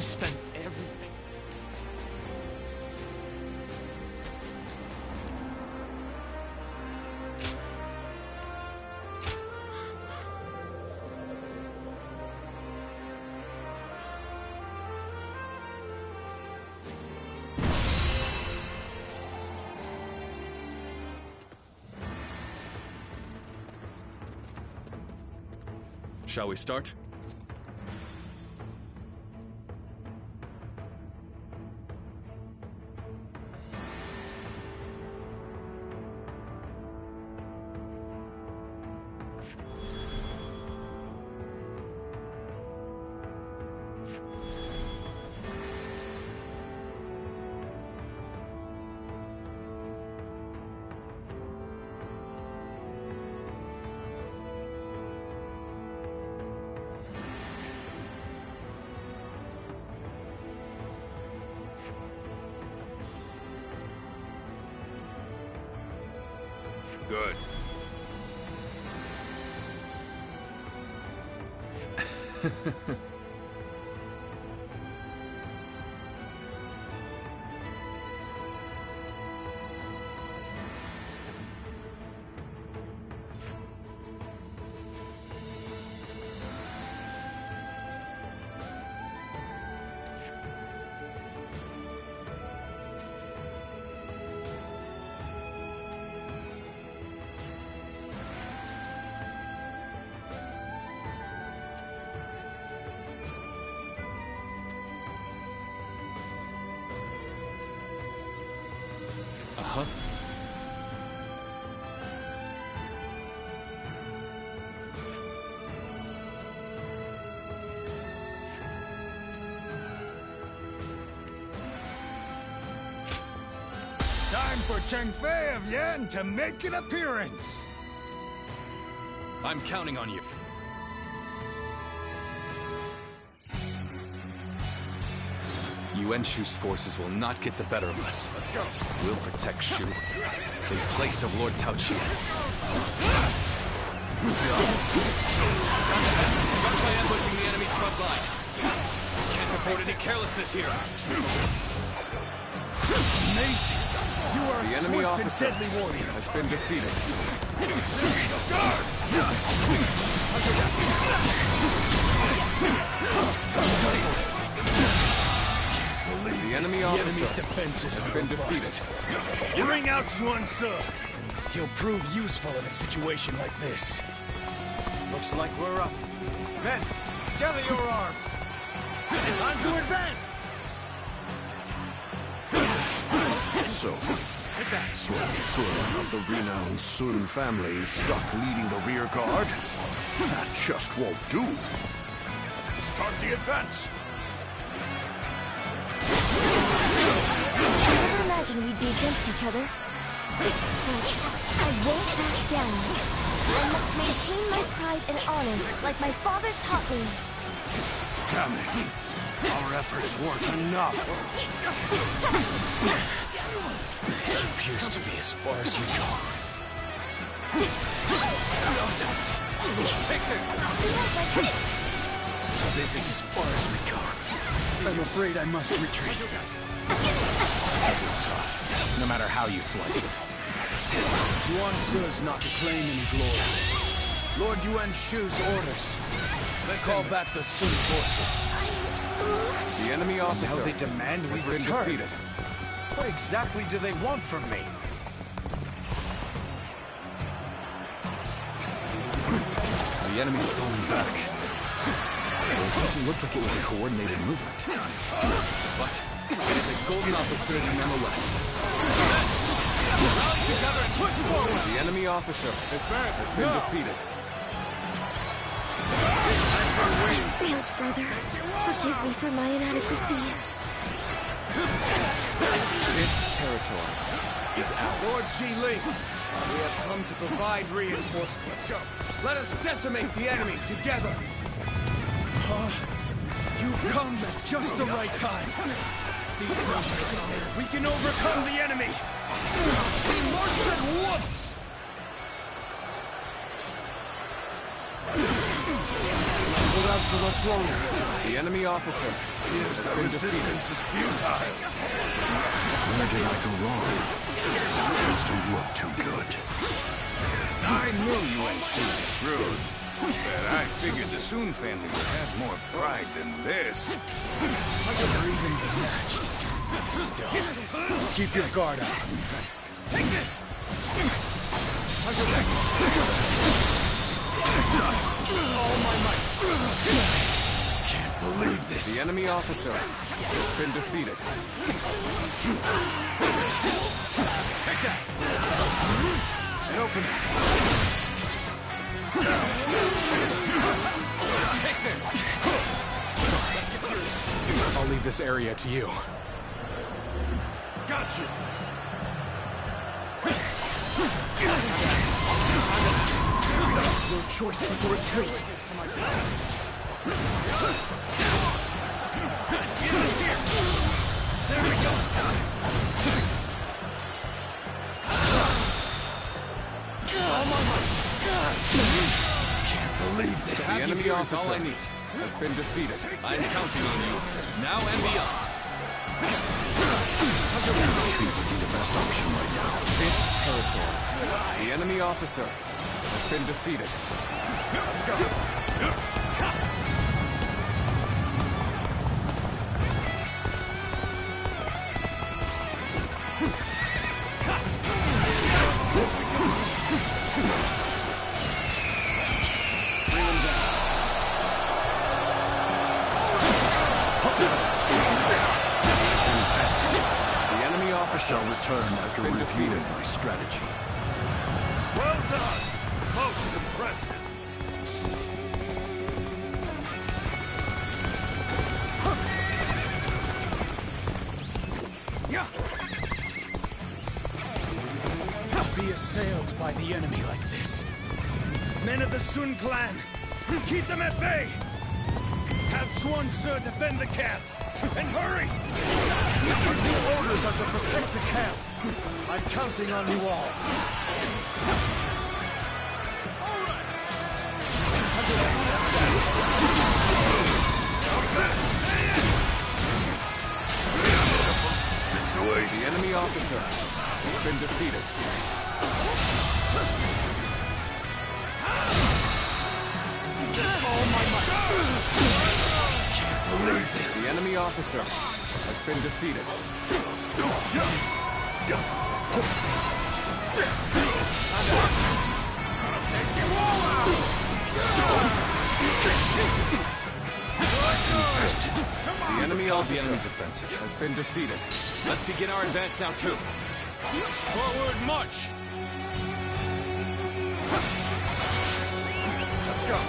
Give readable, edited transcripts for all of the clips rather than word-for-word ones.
spent everything. Shall we start? Good. Uh-huh. Time for Cheng Fei of Yan to make an appearance. I'm counting on you. Yuan Shu's forces will not get the better of us. Let's go. We'll protect Shu, in place of Lord Tao Qian. Start by ambushing the enemy's front line. Can't afford any carelessness here. Amazing. You are The a enemy swift and officer deadly warrior. has been defeated. The enemy officer has been defeated. Bring out Xuan Ce. He'll prove useful in a situation like this. Looks like we're up. Men, gather your arms. Time to advance. So, Xuan Ce of the renowned Sun family is stuck leading the rear guard? That just won't do. Start the advance. I never imagined we'd be against each other. But I won't back down. I must maintain my pride and honor, like my father taught me. Damn it. Our efforts weren't enough. This appears to be as far as we go. Take this! So this is as far as we go. I'm afraid I must retreat. This is tough, no matter how you slice it. Xuan Ce's not to claim any glory. Lord Yuan Shu's orders. Call back the Sun forces. The enemy officer Now they demand we has been return. defeated. What exactly do they want from me? The enemy's falling back. It doesn't look like it was a coordinated movement. But it is a golden opportunity nonetheless. Rally together and push forward! The enemy officer has been defeated. Failed, brother. Forgive me for my inadequacy. This territory is ours. Lord Ji Ling, we have come to provide reinforcements. Let us decimate the enemy together. You've come at just the right time. These numbers, we can overcome the enemy. We march at once. Without for us longer. The enemy officer Yes, has the been defeated. resistance is futile. Where did I go wrong? This don't look too good. I knew you ain't too shrewd. But I figured the Soon family would have more pride than this. Never even been matched. Still, keep your guard up. Nice. Take this! All my might. Can't believe this. The enemy officer has been defeated. Take that! And open it. Take this! Let's get serious. I'll leave this area to you. Got you! No choice but to retreat. There we go. All my might. Can't believe this. The enemy officer has been defeated. I'm counting on you, now and beyond. Retreat would be the best option right now. This territory. The enemy officer has been defeated. Let's go! Bring them down. The enemy officer Shall return after been reviewing defeated. my strategy. Well done! Most impressive. Yeah. Be assailed by the enemy like this. Men of the Sun clan, keep them at bay. Have Swan Sir defend the camp. And hurry! Our new orders are to protect the camp. I'm counting on you all. The enemy officer has been defeated. All my might. Can't believe this. The enemy officer has been defeated. The enemy enemy's offensive has been defeated. Let's begin our advance now, too. Forward march! Let's go.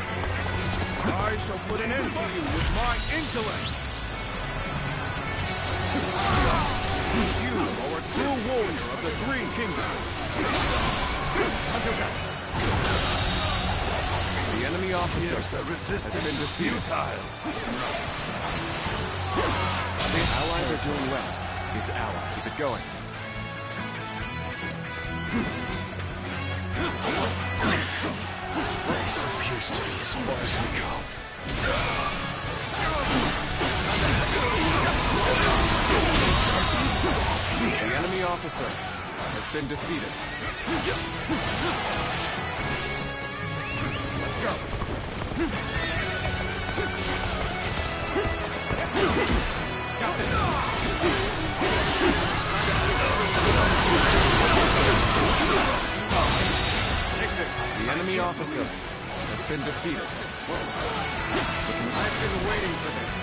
I shall put an end to you with my intellect. You are a true warrior of the Three Kingdoms. The enemy officer Yes, the has resistance been is defeated. futile. Allies are doing well. His allies. Keep it going. This appears to be as far as we go. The enemy officer has been defeated. Let's go. Got this. Take this. The enemy officer has been defeated. I've been waiting for this.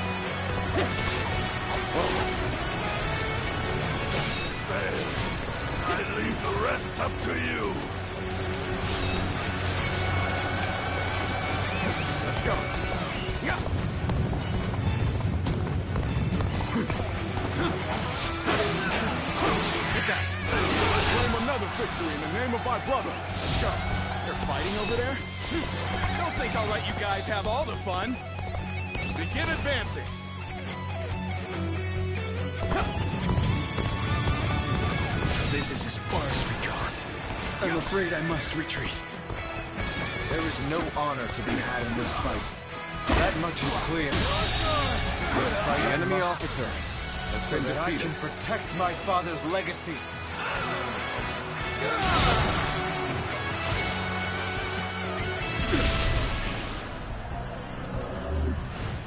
I leave the rest up to you. Let's go. Yeah. over there? Don't think I'll let you guys have all the fun. Begin advancing. This is as far as we go. I'm afraid I must retreat. There is no honor to be had in this fight. That much is clear. The enemy officer has So been that I defeated. can protect my father's legacy.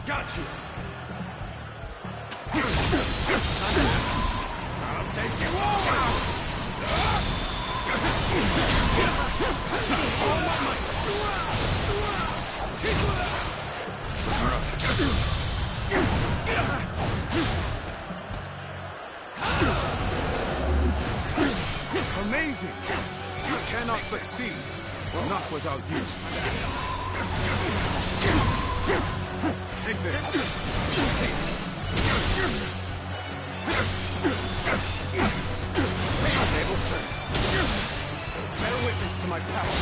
Got you! I'll take you all! Amazing! You cannot succeed. Not without you. Take this. Tables turned. Bear witness to my power.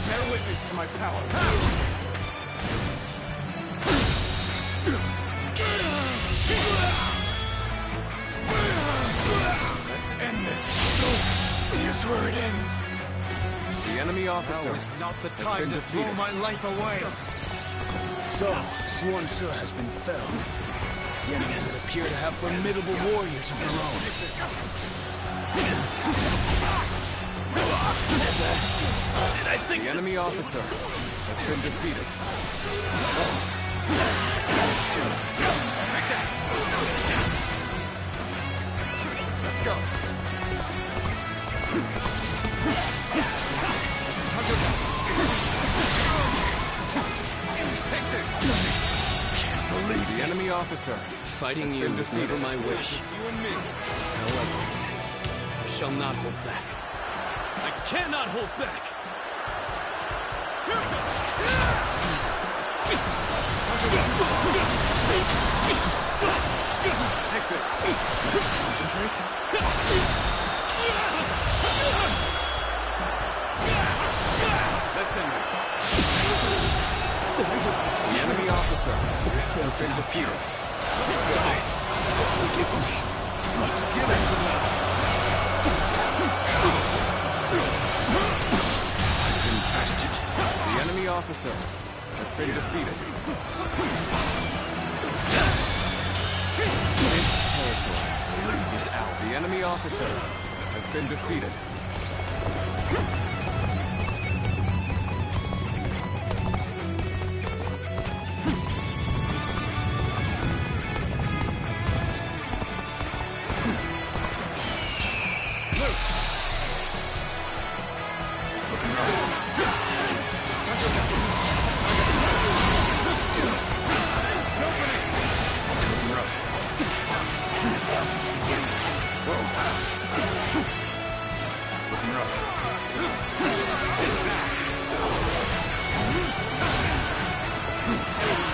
Bear witness to my power. Let's end this. Here's where it ends. The enemy officer Now is not the has time been to throw defeated. my life away. So, Swan Su has been felled. The enemy would appear to have formidable warriors of their own. The enemy officer has been defeated. Let's go. Take this. The enemy officer Fighting you been was never defeated. my wish. You and me. However, I shall not hold back. I cannot hold back! Take this. Concentrate. Let's end this. The enemy officer has been defeated. Let's get into that. The enemy officer has been defeated. This territory is out. The enemy officer has been defeated.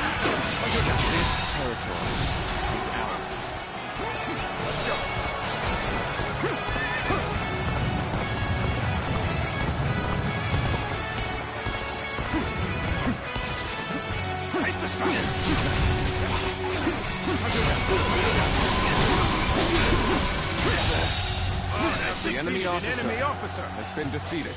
This territory is ours. Let's go. Taste the stuff. The enemy Enemy officer. has been defeated.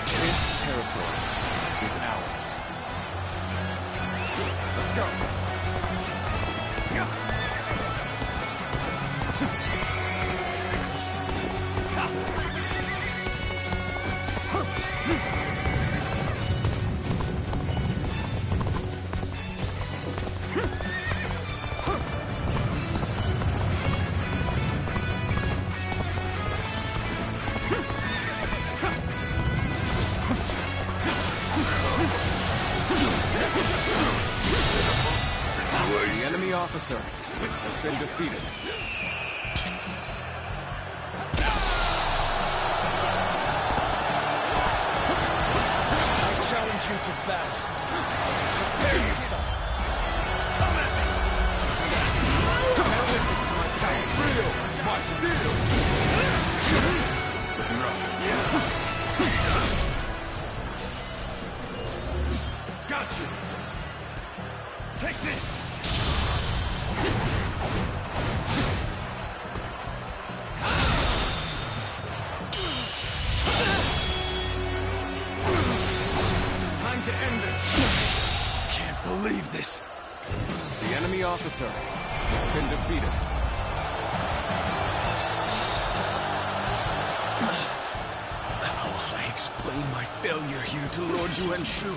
This territory is ours. Let's go. The enemy officer has been defeated. got you! Take this! Time to end this! Can't believe this! The enemy officer has been defeated. How will I explain my failure here to Lord Yuan Shu?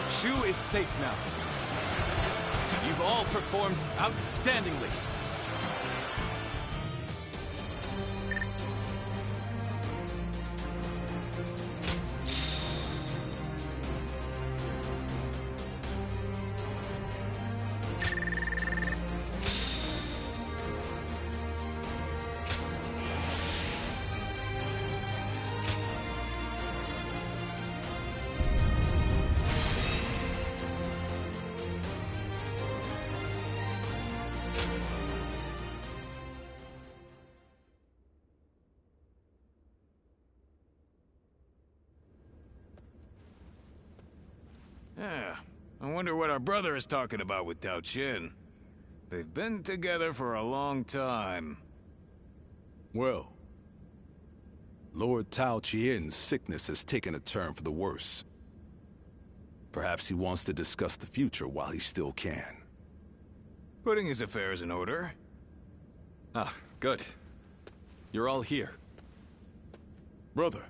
Shu is safe now. You've all performed outstandingly. Yeah, I wonder what our brother is talking about with Tao Qin. They've been together for a long time. Well, Lord Tao Qian's sickness has taken a turn for the worse. Perhaps he wants to discuss the future while he still can. Putting his affairs in order. Ah, good. You're all here. Brother,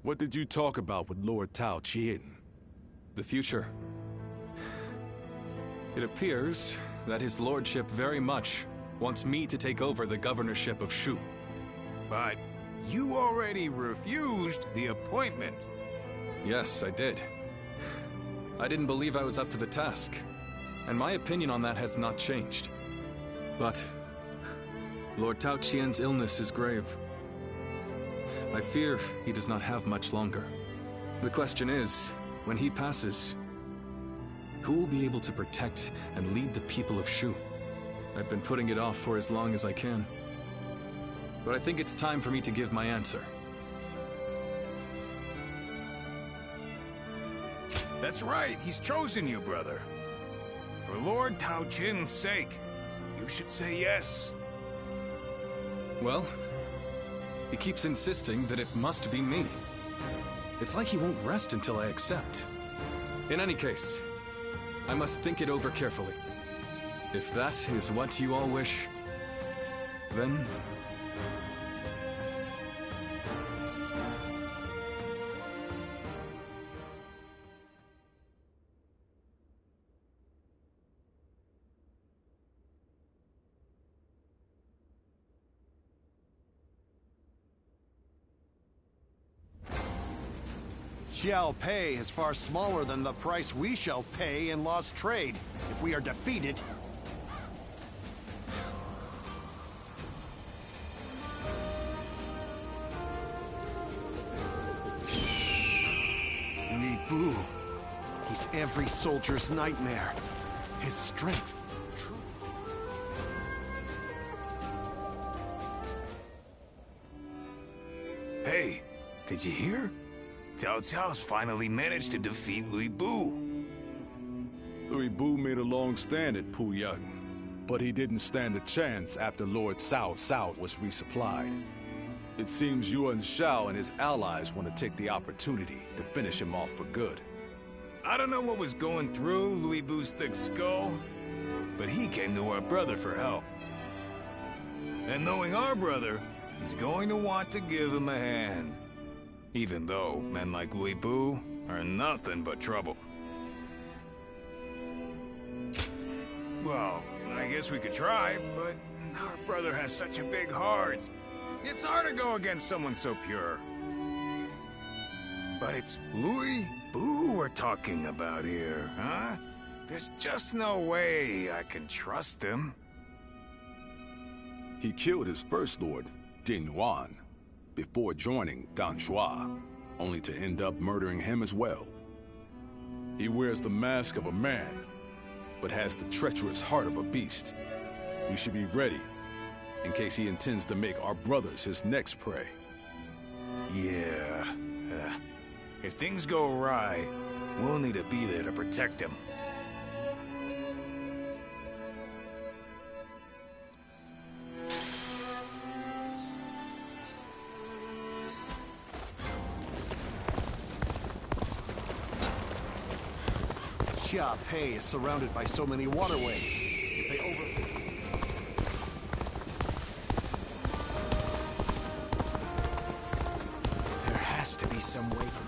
what did you talk about with Lord Tao Qian? The future. It appears that his lordship very much wants me to take over the governorship of Shu. But you already refused the appointment. Yes, I did. I didn't believe I was up to the task, and my opinion on that has not changed. But Lord Tao Qian's illness is grave. I fear he does not have much longer. The question is, when he passes, who will be able to protect and lead the people of Shu? I've been putting it off for as long as I can. But I think it's time for me to give my answer. That's right, he's chosen you, brother. For Lord Tao Qin's sake, you should say yes. Well, he keeps insisting that it must be me. It's like he won't rest until I accept. In any case, I must think it over carefully. If that is what you all wish, then... Xiao Pei is far smaller than the price we shall pay in lost trade if we are defeated. Li Bu. He's every soldier's nightmare. His strength. Hey, did you hear? Cao Cao's finally managed to defeat Li Bu. Li Bu made a long stand at Puyang, but he didn't stand a chance after Lord Cao Cao was resupplied. It seems Yuan Shao and his allies want to take the opportunity to finish him off for good. I don't know what was going through Li Bu's thick skull, but he came to our brother for help. And knowing our brother, he's going to want to give him a hand. Even though men like Li Bu are nothing but trouble. Well, I guess we could try, but our brother has such a big heart. It's hard to go against someone so pure. But it's Li Bu we're talking about here, huh? There's just no way I can trust him. He killed his first lord, Din Yuan, before joining Dan Shuai, only to end up murdering him as well. He wears the mask of a man, but has the treacherous heart of a beast. We should be ready, in case he intends to make our brothers his next prey. Yeah. If things go awry, We'll need to be there to protect him. Xia Pei is surrounded by so many waterways. If they overflow... There has to be some way for...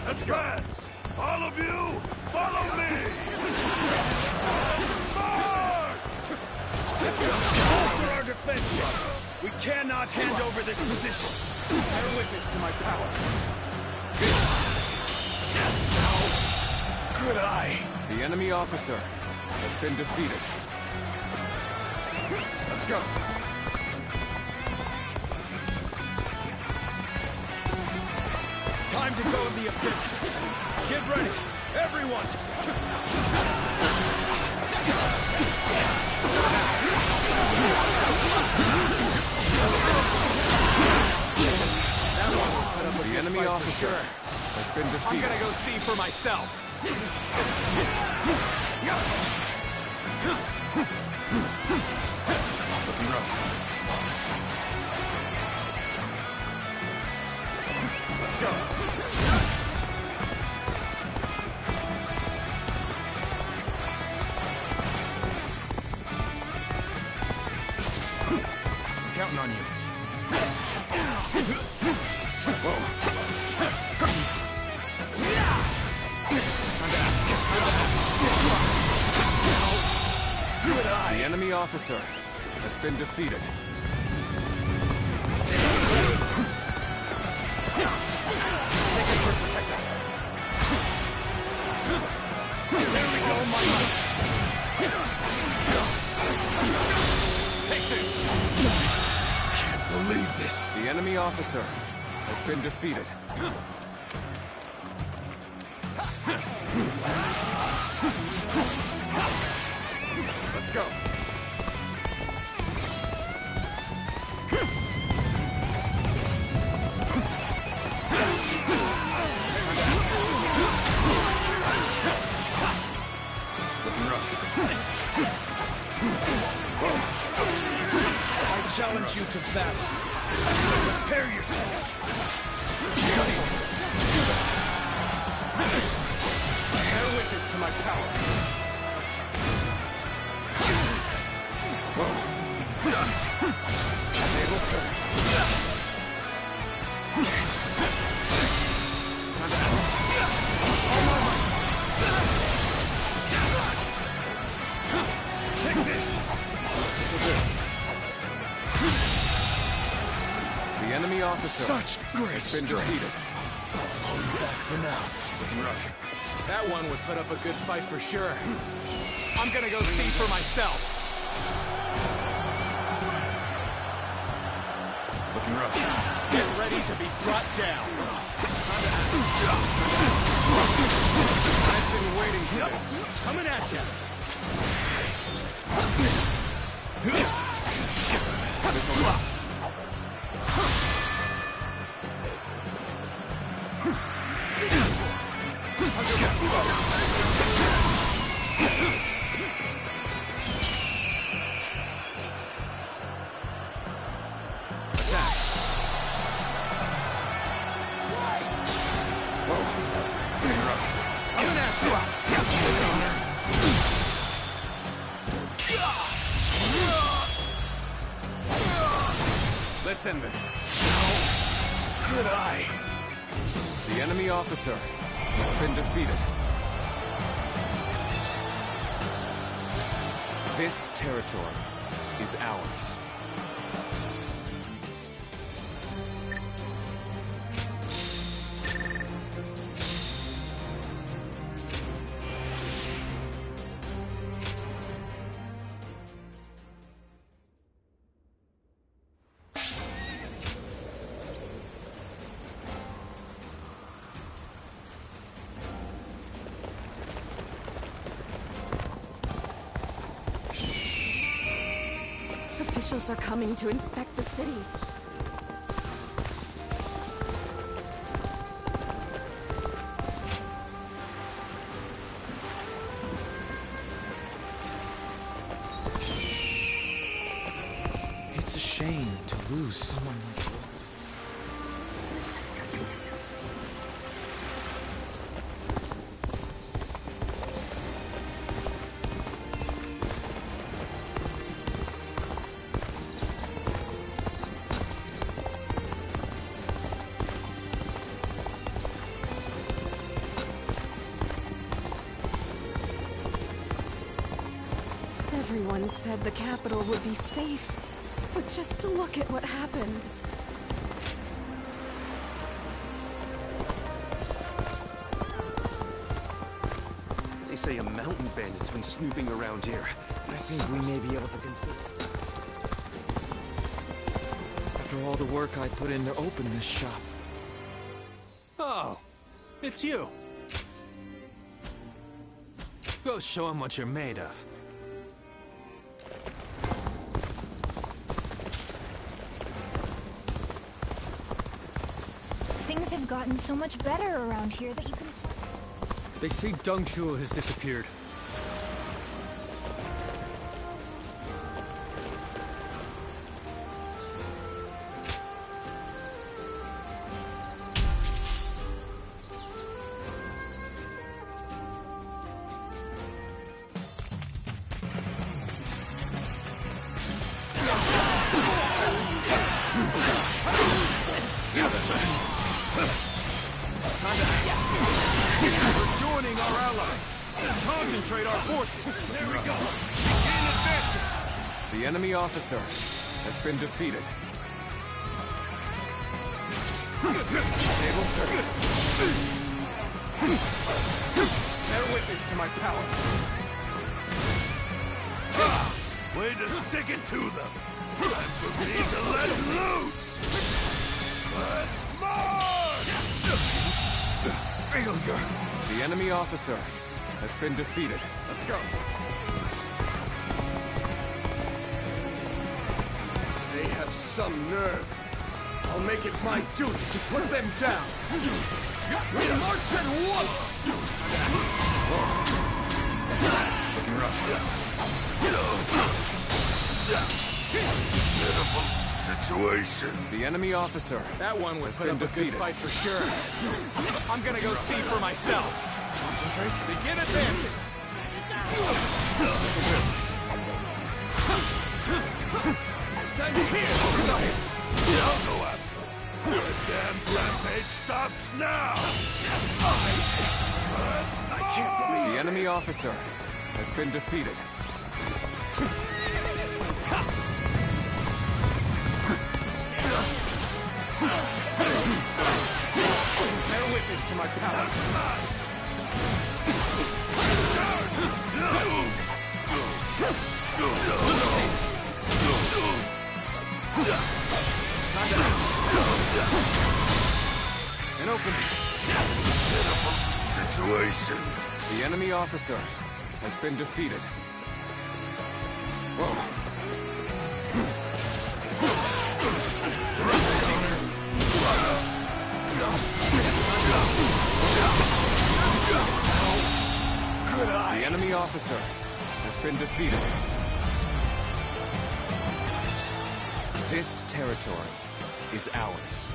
Let's go! All of you, follow me! March! After our defenses, we cannot hand over this position. Bear witness to my power. Good eye! The enemy officer has been defeated. Let's go. Time to go in the offensive. Get ready, everyone! The enemy officer has been defeated. I'm gonna go see for myself. Looking rough. Let's go. I'm counting on you. The enemy officer has been defeated. Sacred Word protect us. There we go, my light. Take this. Can't believe this. The enemy officer has been defeated. Let's go. Looking rough. I challenge you to battle. Prepare yourself. Bear witness to my power. Tables turned. Take this. This'll do. The enemy officer Such great has been strength. defeated. I'll be back for now. Looking rough. That one would put up a good fight for sure. I'm gonna go see for myself. Looking rough. Get ready to be brought down. I've been waiting for this. Coming at you. This'll rock. Attack. Whoa. Looking rough. Coming at you. Let's end this. Good eye! The enemy officer has been defeated. This territory is ours. Officials are coming to inspect the city. It's a shame to lose someone like you. Everyone said the capital would be safe, but just look at what happened. They say a mountain bandit's been snooping around here. I think we may be able to consider. After all the work I put in to open this shop. Oh, it's you. Go show him what you're made of. Things have gotten so much better around here that you can... They say Dongchuo has disappeared. We're joining our ally. Concentrate our forces. There we go. Begin advancing. The enemy officer has been defeated. Tables turned. Bear witness to my power. Way to stick it to them. Time for me to let loose. Let's march! Failure. The enemy officer has been defeated. Let's go. They have some nerve. I'll make it my duty to put them down. We march at once! Looking rough. Pitiful situation. The enemy officer That one was has been defeated. fight for sure. I'm gonna go see for myself. Concentrate. Begin advancing. Send here. I'll go after him. The damn rampage stops now. I can't believe The enemy officer has been defeated. Bear witness to my power. An open. situation. The enemy officer has been defeated. Whoa. The enemy officer has been defeated. This territory is ours.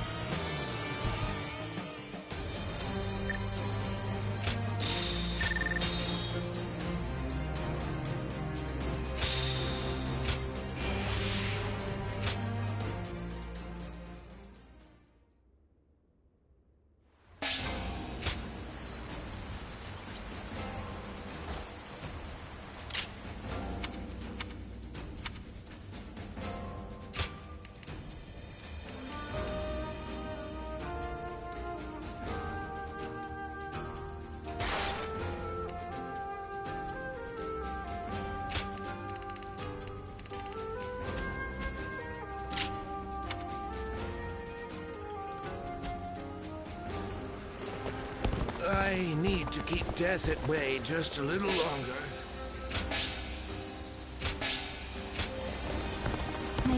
I need to keep death at bay just a little longer.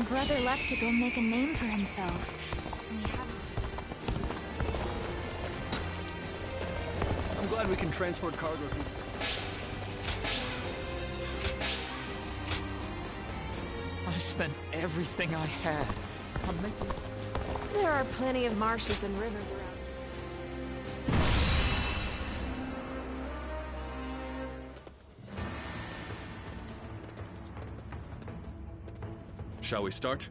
My brother left to go make a name for himself. We haven't... I'm glad we can transport cargo through. I spent everything I had on making... There are plenty of marshes and rivers around. Shall we start?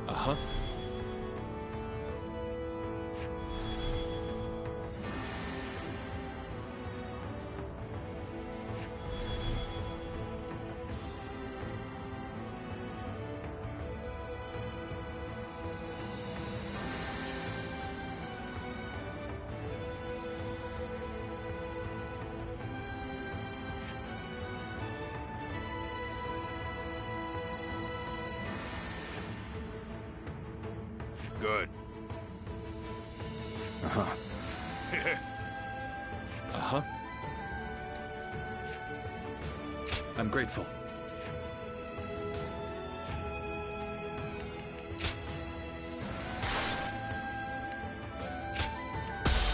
Uh-huh. Good. Uh-huh. Uh-huh. I'm grateful.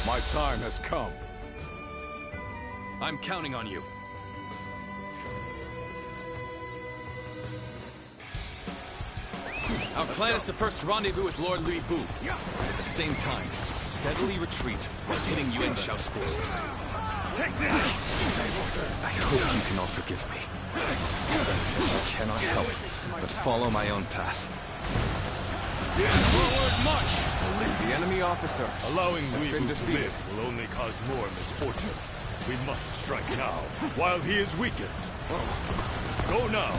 My time has come. I'm counting on you. Our plan is to first rendezvous with Lord Louis Bu, and at the same time, steadily retreat while hitting Yuan Shao's forces. Take this! I hope you can all forgive me. I cannot help but follow my own path. Forward march! The enemy officer Allowing has Louis been Bu to defeated. live will only cause more misfortune. We must strike now, while he is weakened. Go now.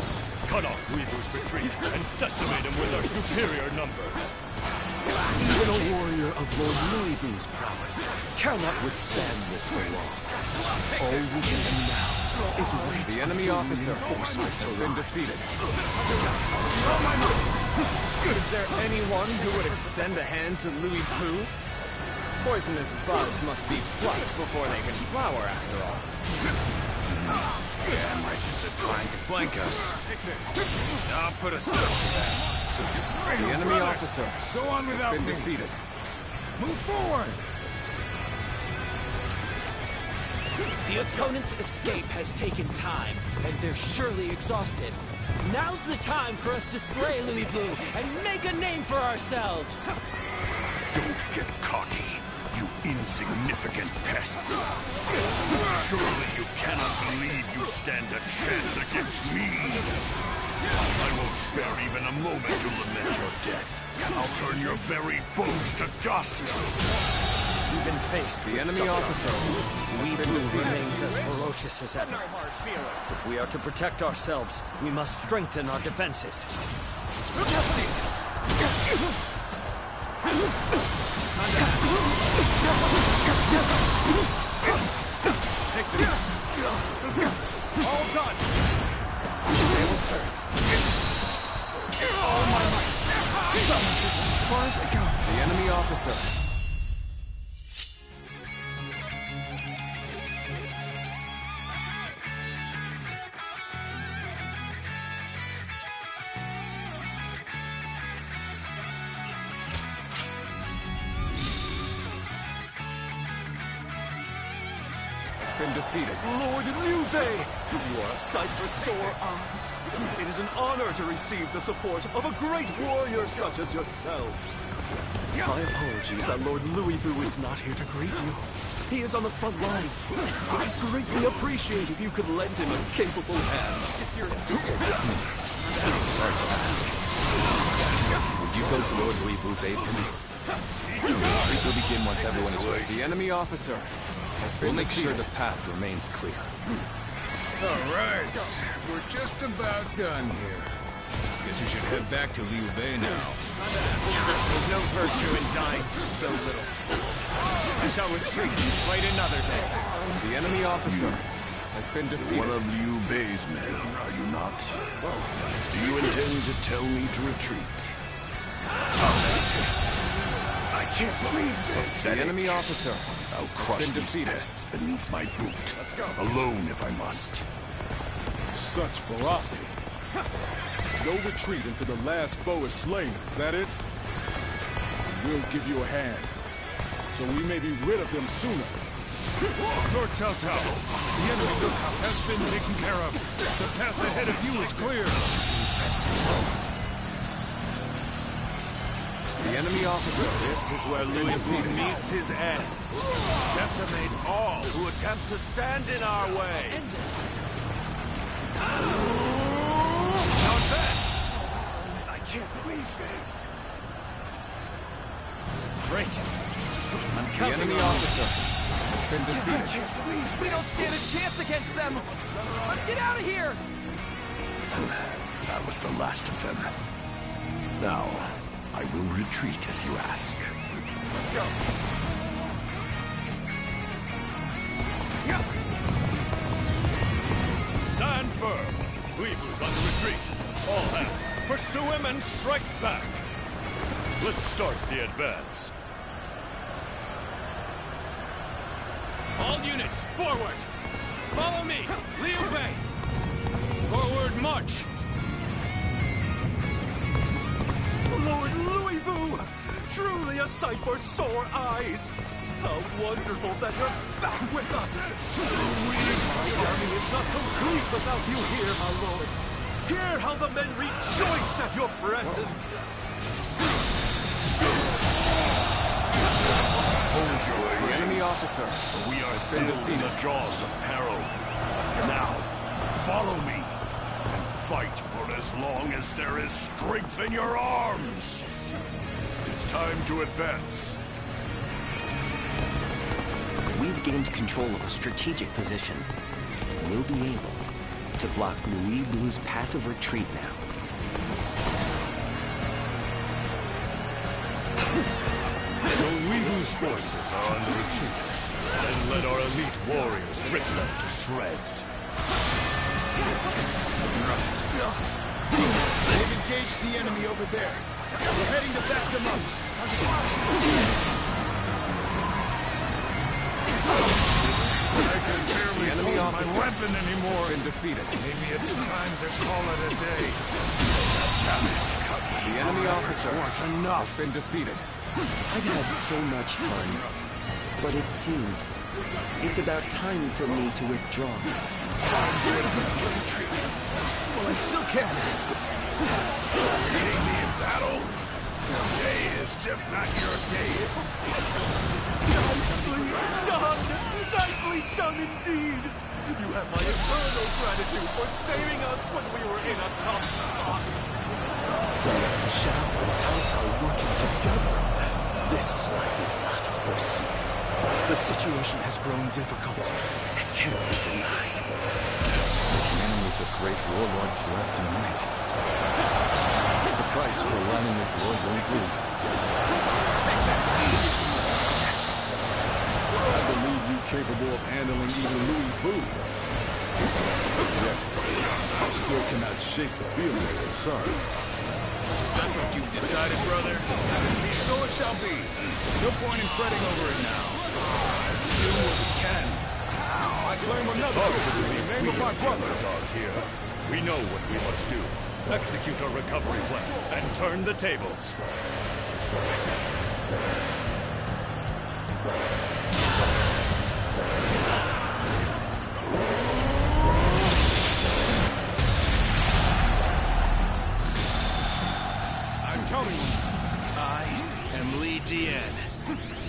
Cut off Louis Bu's retreat and decimate him with our superior numbers. Even a warrior of Lord Louis Bu's prowess cannot withstand this for long. All we can do now is wait. The enemy officer has been defeated. Is there anyone who would extend a hand to Louis Bu? Poisonous buds must be plucked before they can flower, after all. Damn wretches are trying to flank us. Now put a stop to that. The enemy officer Go on has without been me. defeated. Move forward! The opponent's escape has taken time, and they're surely exhausted. Now's the time for us to slay Louis Bu and make a name for ourselves! Don't get cocky, you insignificant pests. Surely you cannot believe you stand a chance against me. I won't spare even a moment to lament your death. I'll turn your very bones to dust. Even faced The enemy officer Louis Bu remains as ferocious as ever. If we are to protect ourselves, we must strengthen our defenses. take them. All done. Tables turned. All my might. As far as I go. The enemy officer. Been defeated. Lord Liu Bei, you are a sight for sore eyes. It is an honor to receive the support of a great warrior such as yourself. My apologies that Lord Louis Bu is not here to greet you. He is on the front line. I'd greatly appreciate if you could lend him a capable hand. Sorry to ask. Would you go to Lord Louis Bu's aid for me? The retreat will begin once everyone is ready. The enemy officer has been We'll make defeated. sure the path remains clear. All right, we're just about done here. Guess we should head back to Liu Bei now. There's no virtue in dying for so little. I shall retreat and fight another day. The enemy officer has been defeated. One of Liu Bei's men, are you not? Do you intend to tell me to retreat? I can't believe this! The enemy officer I'll crush these pests beneath my boot. Let's go. Alone if I must. Such ferocity. No retreat until the last foe is slain, is that it? We'll give you a hand, so we may be rid of them sooner. Lord Cao Cao, the enemy lookout has been taken care of. The path ahead of you is clear. The enemy officer. This is where Louis Vu meets his end. Decimate all who attempt to stand in our way. Now advance! I can't believe this! Great. I'm The counting enemy on officer has been I defeated. can't believe We this! don't stand a chance against them! Let's get out of here! That was the last of them. Now, I will retreat as you ask. Let's go! Stand firm. Weebl's under retreat. All hands, pursue him and strike back. Let's start the advance. All units, forward! Follow me! Liu Bei! Forward march! Lord Louis Vu! Truly a sight for sore eyes! How wonderful that you're back with us! My army is not complete without you here, my lord! Hear how the men rejoice at your presence! Hold your The enemy officer. We are still in the jaws of peril. Now, follow me, and fight for as long as there is strength in your arms. It's time to advance. We've gained control of a strategic position. We'll be able to block Louis Vu's path of retreat now. So Weevu's forces are under retreat. Then let our elite warriors rip them to shreds. They've engaged the enemy over there. We're heading to back them up. I can barely enemy hold officer my weapon anymore. Been defeated. Maybe it's time to call it a day. The enemy officer has been defeated. I've had so much fun, but it seemed it's about time for me to withdraw. Well, I still can. Beating me in battle? Today is just not your day. Nicely done! Nicely done indeed! You have my eternal gratitude for saving us when we were in a tough spot. Shao and Cao Cao working together. This I did not foresee. The situation has grown difficult. It cannot be denied. The enemies of great warlords left tonight. What's the price for aligning with Lord Louis Vu? I believe you capable of handling even Louis Vu. Yet, I still cannot shake the feeling of concern. That's what you've decided, brother. So it shall be. No point in fretting over it now. Let's do what we can. I claim another in the name of my brother. Dog here. We know what we must do. Execute our recovery plan and turn the tables. I'm counting on you. I am Li Dian.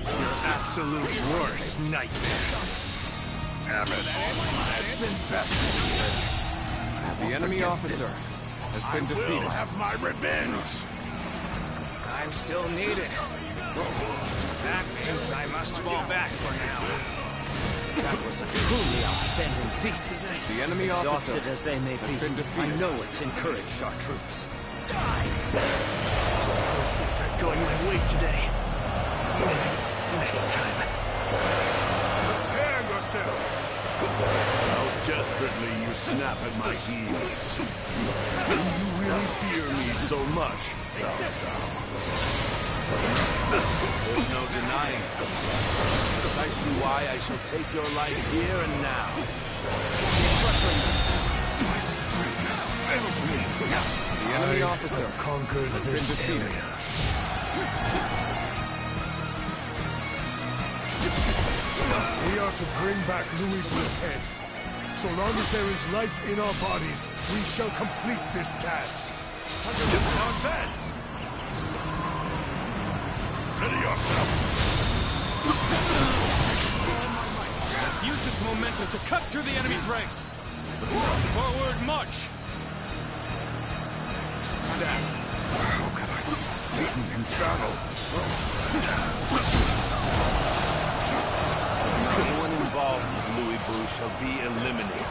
Your absolute worst nightmare. Damn it. It's been best. The enemy officer has been defeated. We'll have my revenge. I'm still needed. That means I must fall back for now. That was a truly outstanding feat. The enemy officer Exhausted as they may has be, been defeated. I know it's encouraged our troops. I suppose things are going my way today. Maybe next time, Secretly, you snap at my heels. Do you really fear me so much, Cao Cao? There's no denying it. Precisely why I shall take your life here and now. My strength fails me. The enemy officer conquered has been defeated. We are to bring back Louis Blue's head. So long as there is life in our bodies, we shall complete this task. Advance! Ready yourself. Let's use this momentum to cut through the enemy's ranks. Forward march! That. How could I be beaten in battle? Everyone involved with Louis Boo shall be eliminated.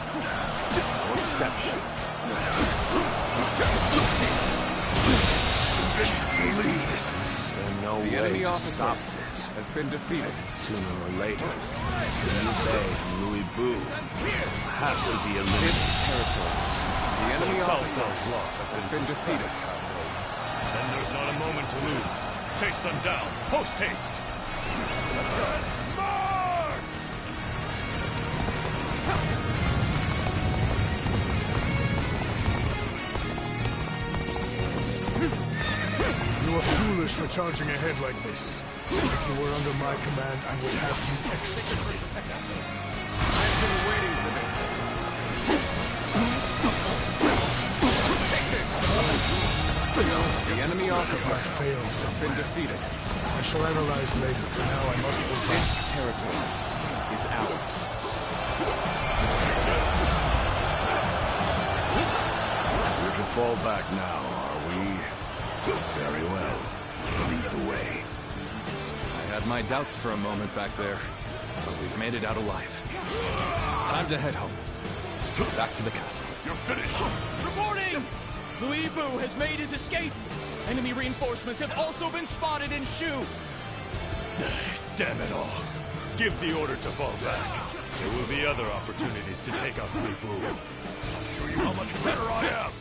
No exception. Believe this. Is there no The way enemy to officer stop this? has been defeated. Sooner or later, Liu Bei and Louis Boo have to be eliminated. This territory, the enemy Cao officer Cao's law has been defeated. Then there's not a moment to lose. Chase them down. Post haste. Let's go. March! You are foolish for charging ahead like this. If you were under my command, I would have you executed. I've been waiting for this. Take this! The enemy officer has been defeated. I shall analyze later. For now, I must go back. This territory is ours. We're to fall back now, are we? Very well. Lead the way. I had my doubts for a moment back there, but we've made it out alive. Time to head home. Back to the castle. You're finished. Reporting! Louis Boo has made his escape. Enemy reinforcements have also been spotted in Shu. Damn it all. Give the order to fall back. There will be other opportunities to take out Louis Boo. I'll show you how much better I am.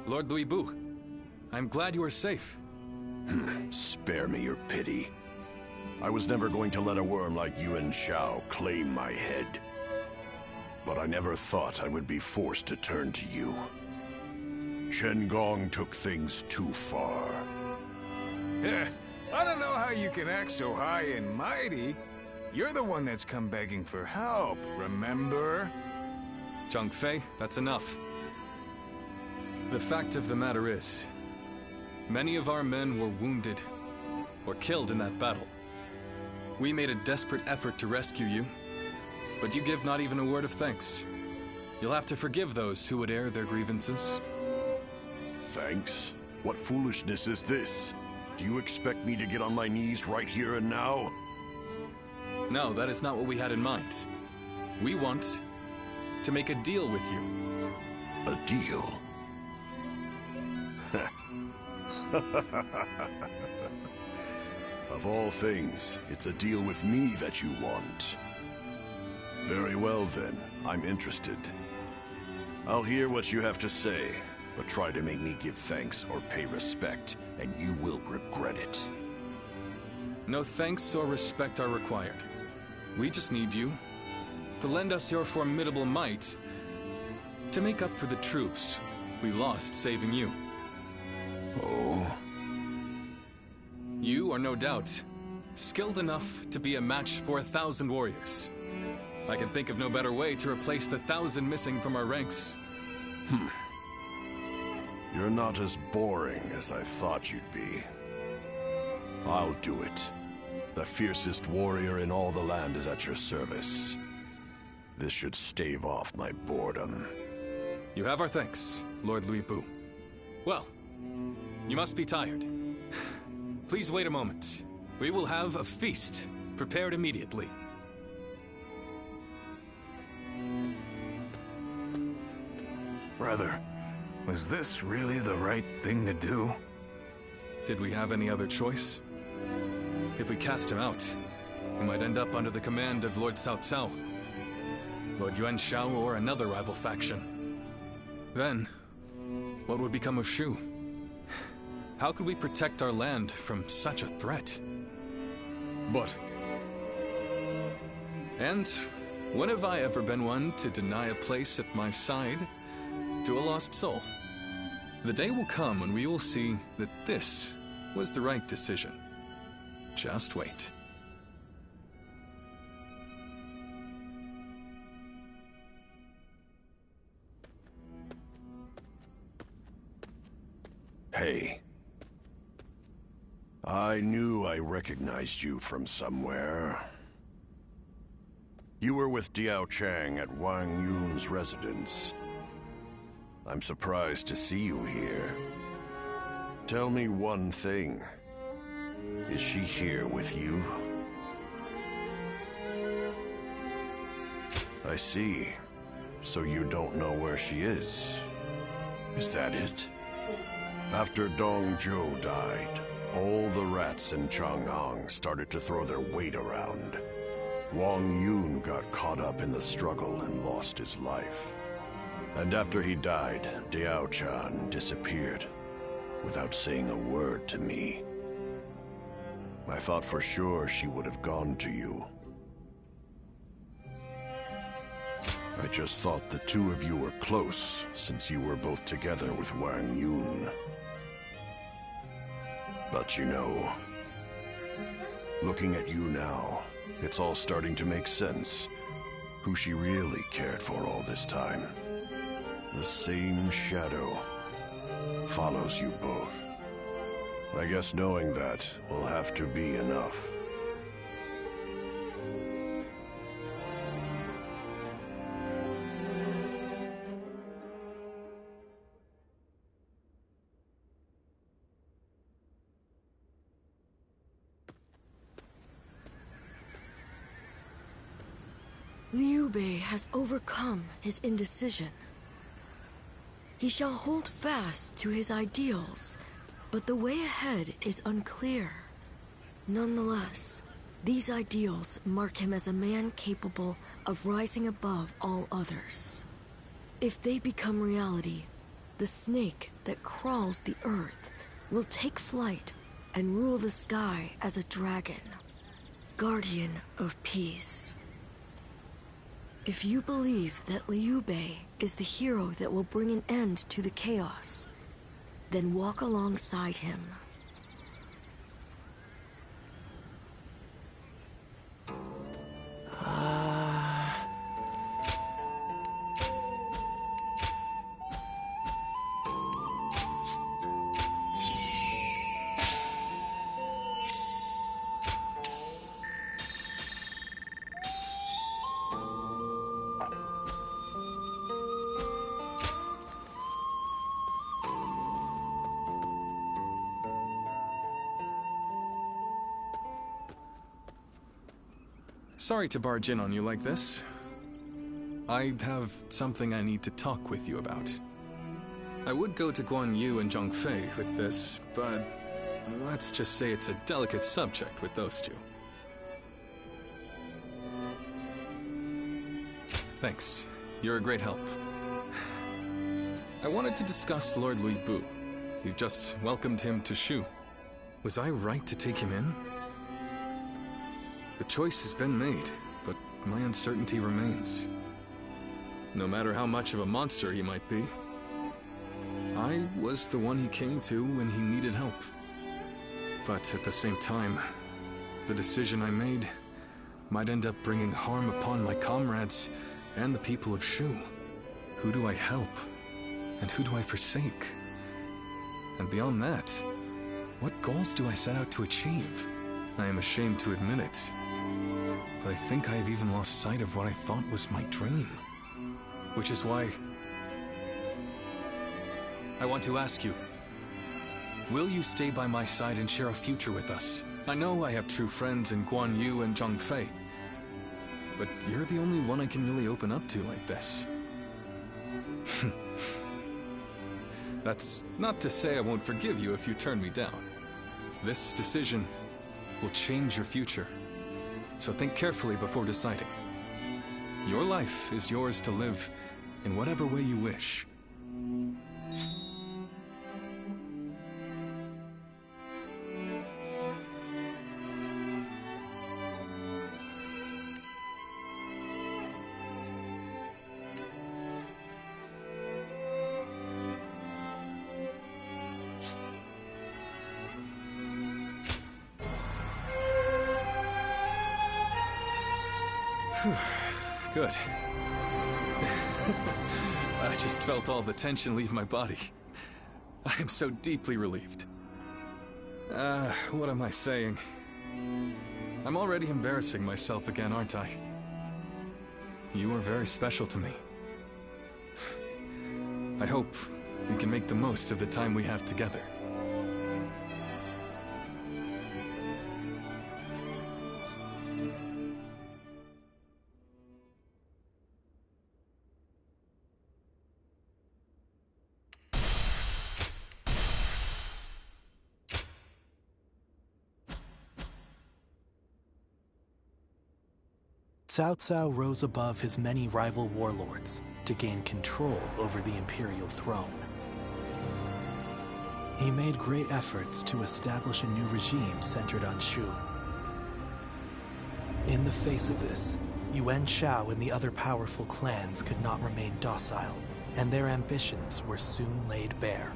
Lord Louis Boo, I'm glad you are safe. Spare me your pity. I was never going to let a worm like Yuan Shao claim my head. But I never thought I would be forced to turn to you. Chen Gong took things too far. I don't know how you can act so high and mighty. You're the one that's come begging for help, remember? Zhang Fei, that's enough. The fact of the matter is, many of our men were wounded or killed in that battle. We made a desperate effort to rescue you, but you give not even a word of thanks. You'll have to forgive those who would air their grievances. Thanks? What foolishness is this? Do you expect me to get on my knees right here and now? No, that is not what we had in mind. We want to make a deal with you. A deal? Of all things, it's a deal with me that you want. Very well then, I'm interested. I'll hear what you have to say, but try to make me give thanks or pay respect, and you will regret it. No thanks or respect are required. We just need you to lend us your formidable might to make up for the troops we lost saving you. Oh? You are no doubt skilled enough to be a match for 1,000 warriors. I can think of no better way to replace the 1,000 missing from our ranks. You're not as boring as I thought you'd be. I'll do it. The fiercest warrior in all the land is at your service. This should stave off my boredom. You have our thanks, Lord Louis Bu. Well, you must be tired. Please wait a moment. We will have a feast prepared immediately. Brother, was this really the right thing to do? Did we have any other choice? If we cast him out, he might end up under the command of Lord Cao Cao, Lord Yuan Shao, or another rival faction. Then, what would become of Shu? How could we protect our land from such a threat? But... And when have I ever been one to deny a place at my side to a lost soul? The day will come when we will see that this was the right decision. Just wait. Hey. I knew I recognized you from somewhere. You were with Diao Chang at Wang Yun's residence. I'm surprised to see you here. Tell me one thing. Is she here with you? I see. So you don't know where she is. Is that it? After Dong Zhou died, all the rats in Chang'an started to throw their weight around. Wang Yun got caught up in the struggle and lost his life. And after he died, Diao Chan disappeared, without saying a word to me. I thought for sure she would have gone to you. I just thought the two of you were close, since you were both together with Wang Yun. But you know, looking at you now, it's all starting to make sense. Who she really cared for all this time. The same shadow follows you both. I guess knowing that will have to be enough. Liu Bei has overcome his indecision. He shall hold fast to his ideals, but the way ahead is unclear. Nonetheless, these ideals mark him as a man capable of rising above all others. If they become reality, the snake that crawls the earth will take flight and rule the sky as a dragon, guardian of peace. If you believe that Liu Bei is the hero that will bring an end to the chaos, then walk alongside him. Sorry to barge in on you like this. I have something I need to talk with you about. I would go to Guan Yu and Zhang Fei with this, but let's just say it's a delicate subject with those two. Thanks. You're a great help. I wanted to discuss Lord Louis Bu. You've just welcomed him to Shu. Was I right to take him in? The choice has been made, but my uncertainty remains. No matter how much of a monster he might be, I was the one he came to when he needed help. But at the same time, the decision I made might end up bringing harm upon my comrades and the people of Shu. Who do I help? And who do I forsake? And beyond that, what goals do I set out to achieve? I am ashamed to admit it, but I think I have even lost sight of what I thought was my dream. Which is why I want to ask you, will you stay by my side and share a future with us? I know I have true friends in Guan Yu and Zhang Fei, but you're the only one I can really open up to like this. That's not to say I won't forgive you if you turn me down. This decision will change your future, so think carefully before deciding. Your life is yours to live in whatever way you wish. Good. I just felt all the tension leave my body. I am so deeply relieved. What am I saying? I'm already embarrassing myself again, aren't I? You are very special to me. I hope we can make the most of the time we have together. Cao Cao rose above his many rival warlords to gain control over the imperial throne. He made great efforts to establish a new regime centered on Shu. In the face of this, Yuan Shao and the other powerful clans could not remain docile, and their ambitions were soon laid bare.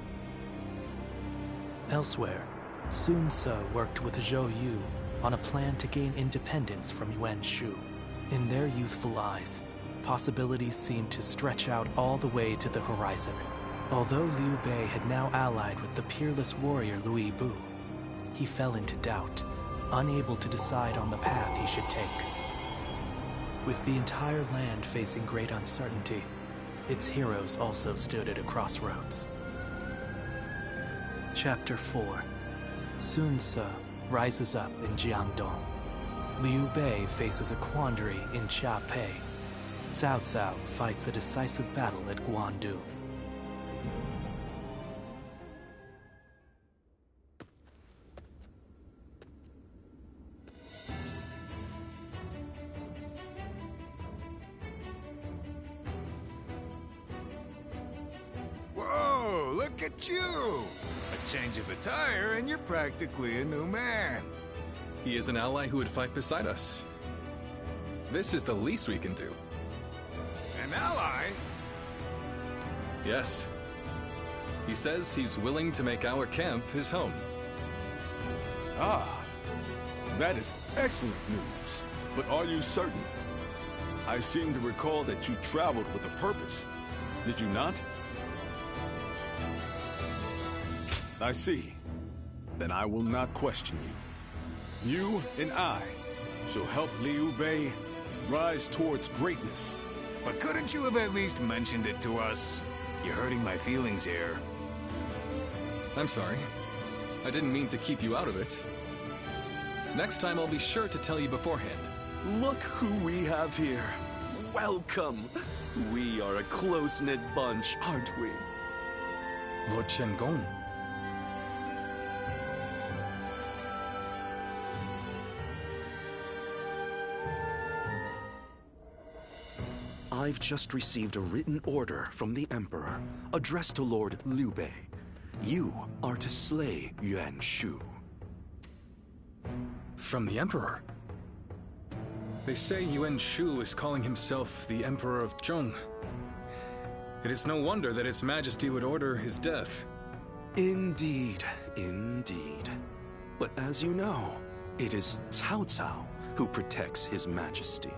Elsewhere, Sun Ce worked with Zhou Yu on a plan to gain independence from Yuan Shu. In their youthful eyes, possibilities seemed to stretch out all the way to the horizon. Although Liu Bei had now allied with the peerless warrior Louis Bu, he fell into doubt, unable to decide on the path he should take. With the entire land facing great uncertainty, its heroes also stood at a crossroads. Chapter 4. Sun Ce rises up in Jiangdong. Liu Bei faces a quandary in Xia Pei. Cao Cao fights a decisive battle at Guandu. Whoa, look at you! A change of attire and you're practically a new man. He is an ally who would fight beside us. This is the least we can do. An ally? Yes. He says he's willing to make our camp his home. Ah, that is excellent news. But are you certain? I seem to recall that you traveled with a purpose. Did you not? I see. Then I will not question you. You and I shall help Liu Bei rise towards greatness. But couldn't you have at least mentioned it to us? You're hurting my feelings here. I'm sorry. I didn't mean to keep you out of it. Next time I'll be sure to tell you beforehand. Look who we have here. Welcome. We are a close-knit bunch, aren't we? Lord Shen-Gong. I've just received a written order from the Emperor, addressed to Lord Liu Bei. You are to slay Yuan Shu. From the Emperor? They say Yuan Shu is calling himself the Emperor of Zhong. It is no wonder that His Majesty would order his death. Indeed, indeed. But as you know, it is Cao Cao who protects His Majesty.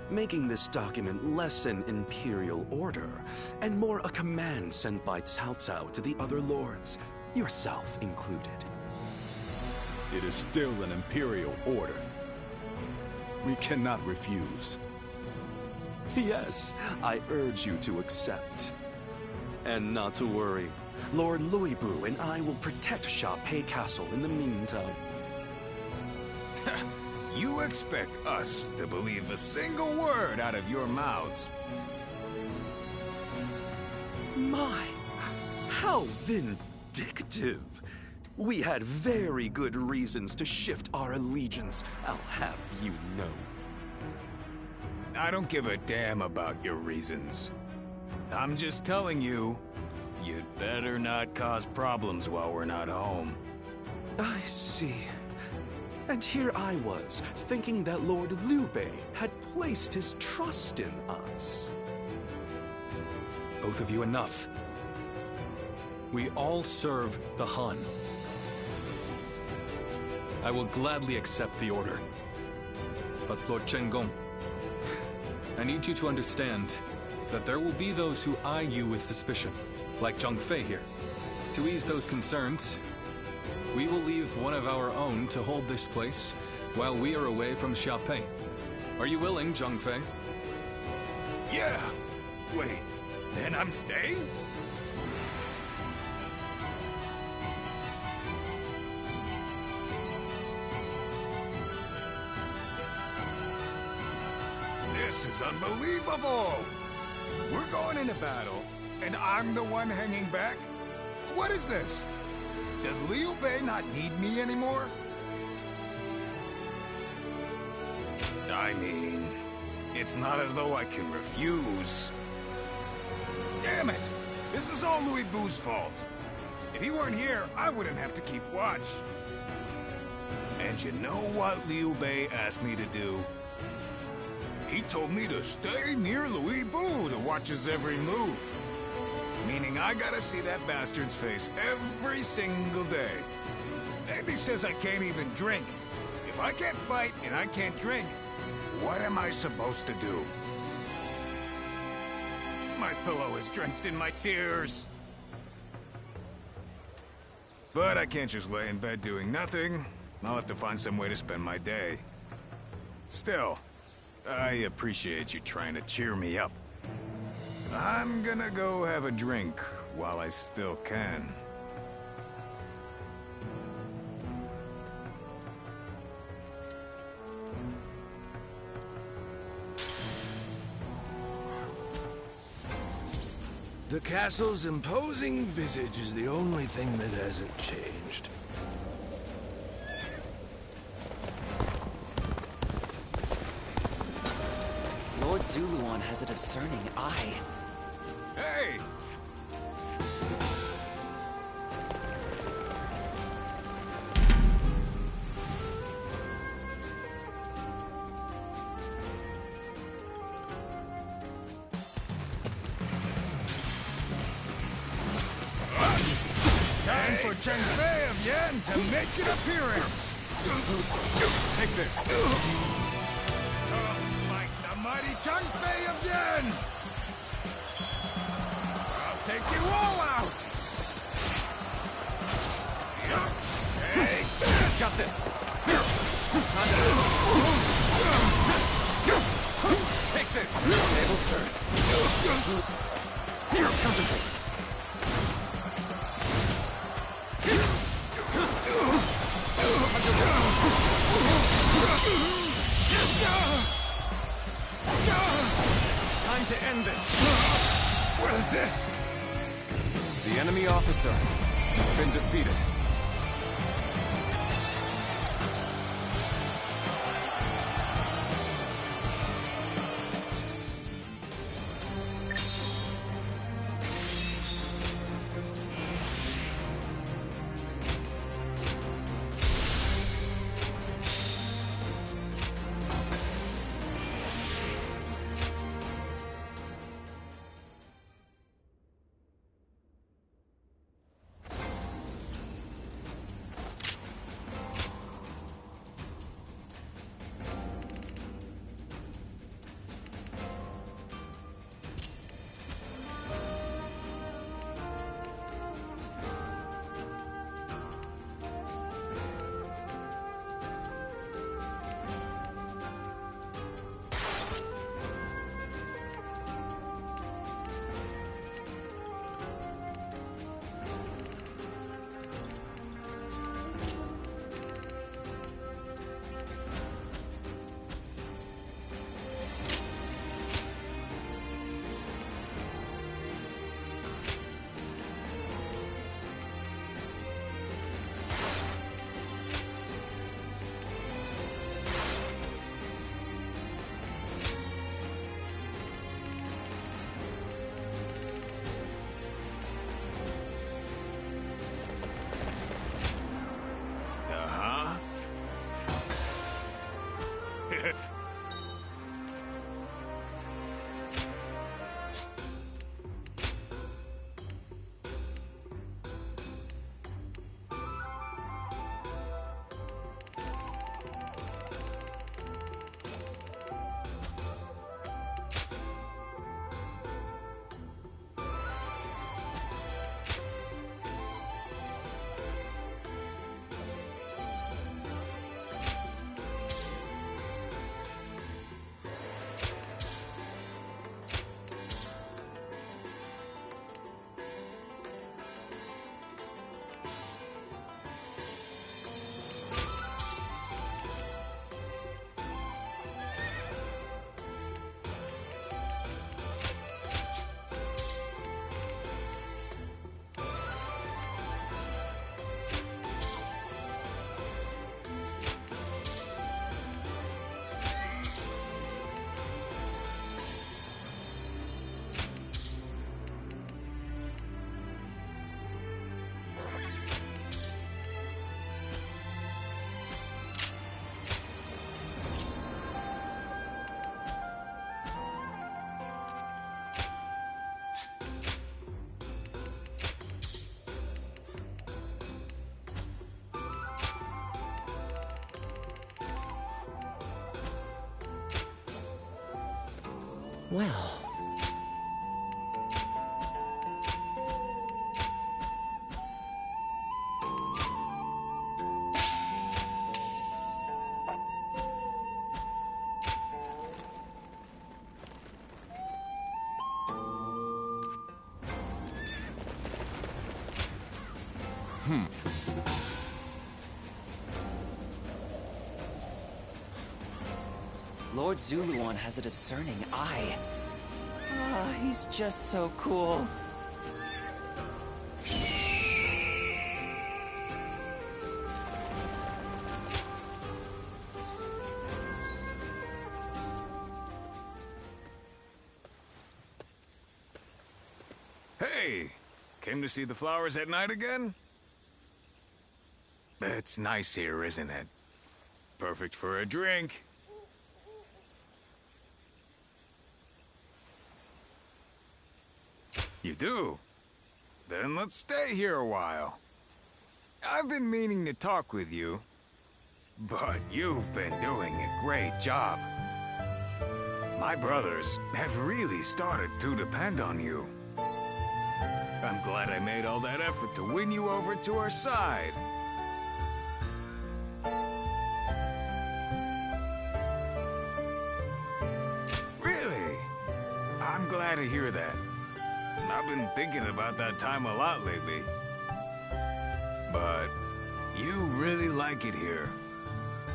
Making this document less an imperial order and more a command sent by Cao Cao to the other lords, yourself included. It is still an imperial order. We cannot refuse. Yes, I urge you to accept. And not to worry, Lord Luibu and I will protect Sha-Pei Castle in the meantime. You expect us to believe a single word out of your mouths? My, how vindictive! We had very good reasons to shift our allegiance, I'll have you know. I don't give a damn about your reasons. I'm just telling you, you'd better not cause problems while we're not home. I see. And here I was, thinking that Lord Liu Bei had placed his trust in us. Both of you, enough. We all serve the Han. I will gladly accept the order. But Lord Chen Gong, I need you to understand that there will be those who eye you with suspicion, like Zhang Fei here. To ease those concerns, we will leave one of our own to hold this place while we are away from Sha-Pei. Are you willing, Zhang Fei? Yeah. Wait, then I'm staying? This is unbelievable! We're going into battle, and I'm the one hanging back? What is this? Does Liu Bei not need me anymore? I mean, it's not as though I can refuse. Damn it! This is all Louis Bu's fault. If he weren't here, I wouldn't have to keep watch. And you know what Liu Bei asked me to do? He told me to stay near Louis Bu to watch his every move. Meaning I gotta see that bastard's face every single day. And he says I can't even drink. If I can't fight and I can't drink, what am I supposed to do? My pillow is drenched in my tears. But I can't just lay in bed doing nothing. I'll have to find some way to spend my day. Still, I appreciate you trying to cheer me up. I'm gonna go have a drink while I still can. The castle's imposing visage is the only thing that hasn't changed. Lord Zuluan has a discerning eye. Hey! Time for Chen Fei of Yan to make an appearance! Take this! Like the mighty Chen Fei of Yan! I'll take you all out! Hey! Got this! Take this! Tables turned. Here, concentrate. Time to end this! What is this? The enemy officer has been defeated. Well. Lord Zuluan has a discerning eye. Ah, he's just so cool. Hey! Came to see the flowers at night again? It's nice here, isn't it? Perfect for a drink. You do? Then let's stay here a while. I've been meaning to talk with you, but you've been doing a great job. My brothers have really started to depend on you. I'm glad I made all that effort to win you over to our side. Really? I'm glad to hear that. I've been thinking about that time a lot lately. But you really like it here,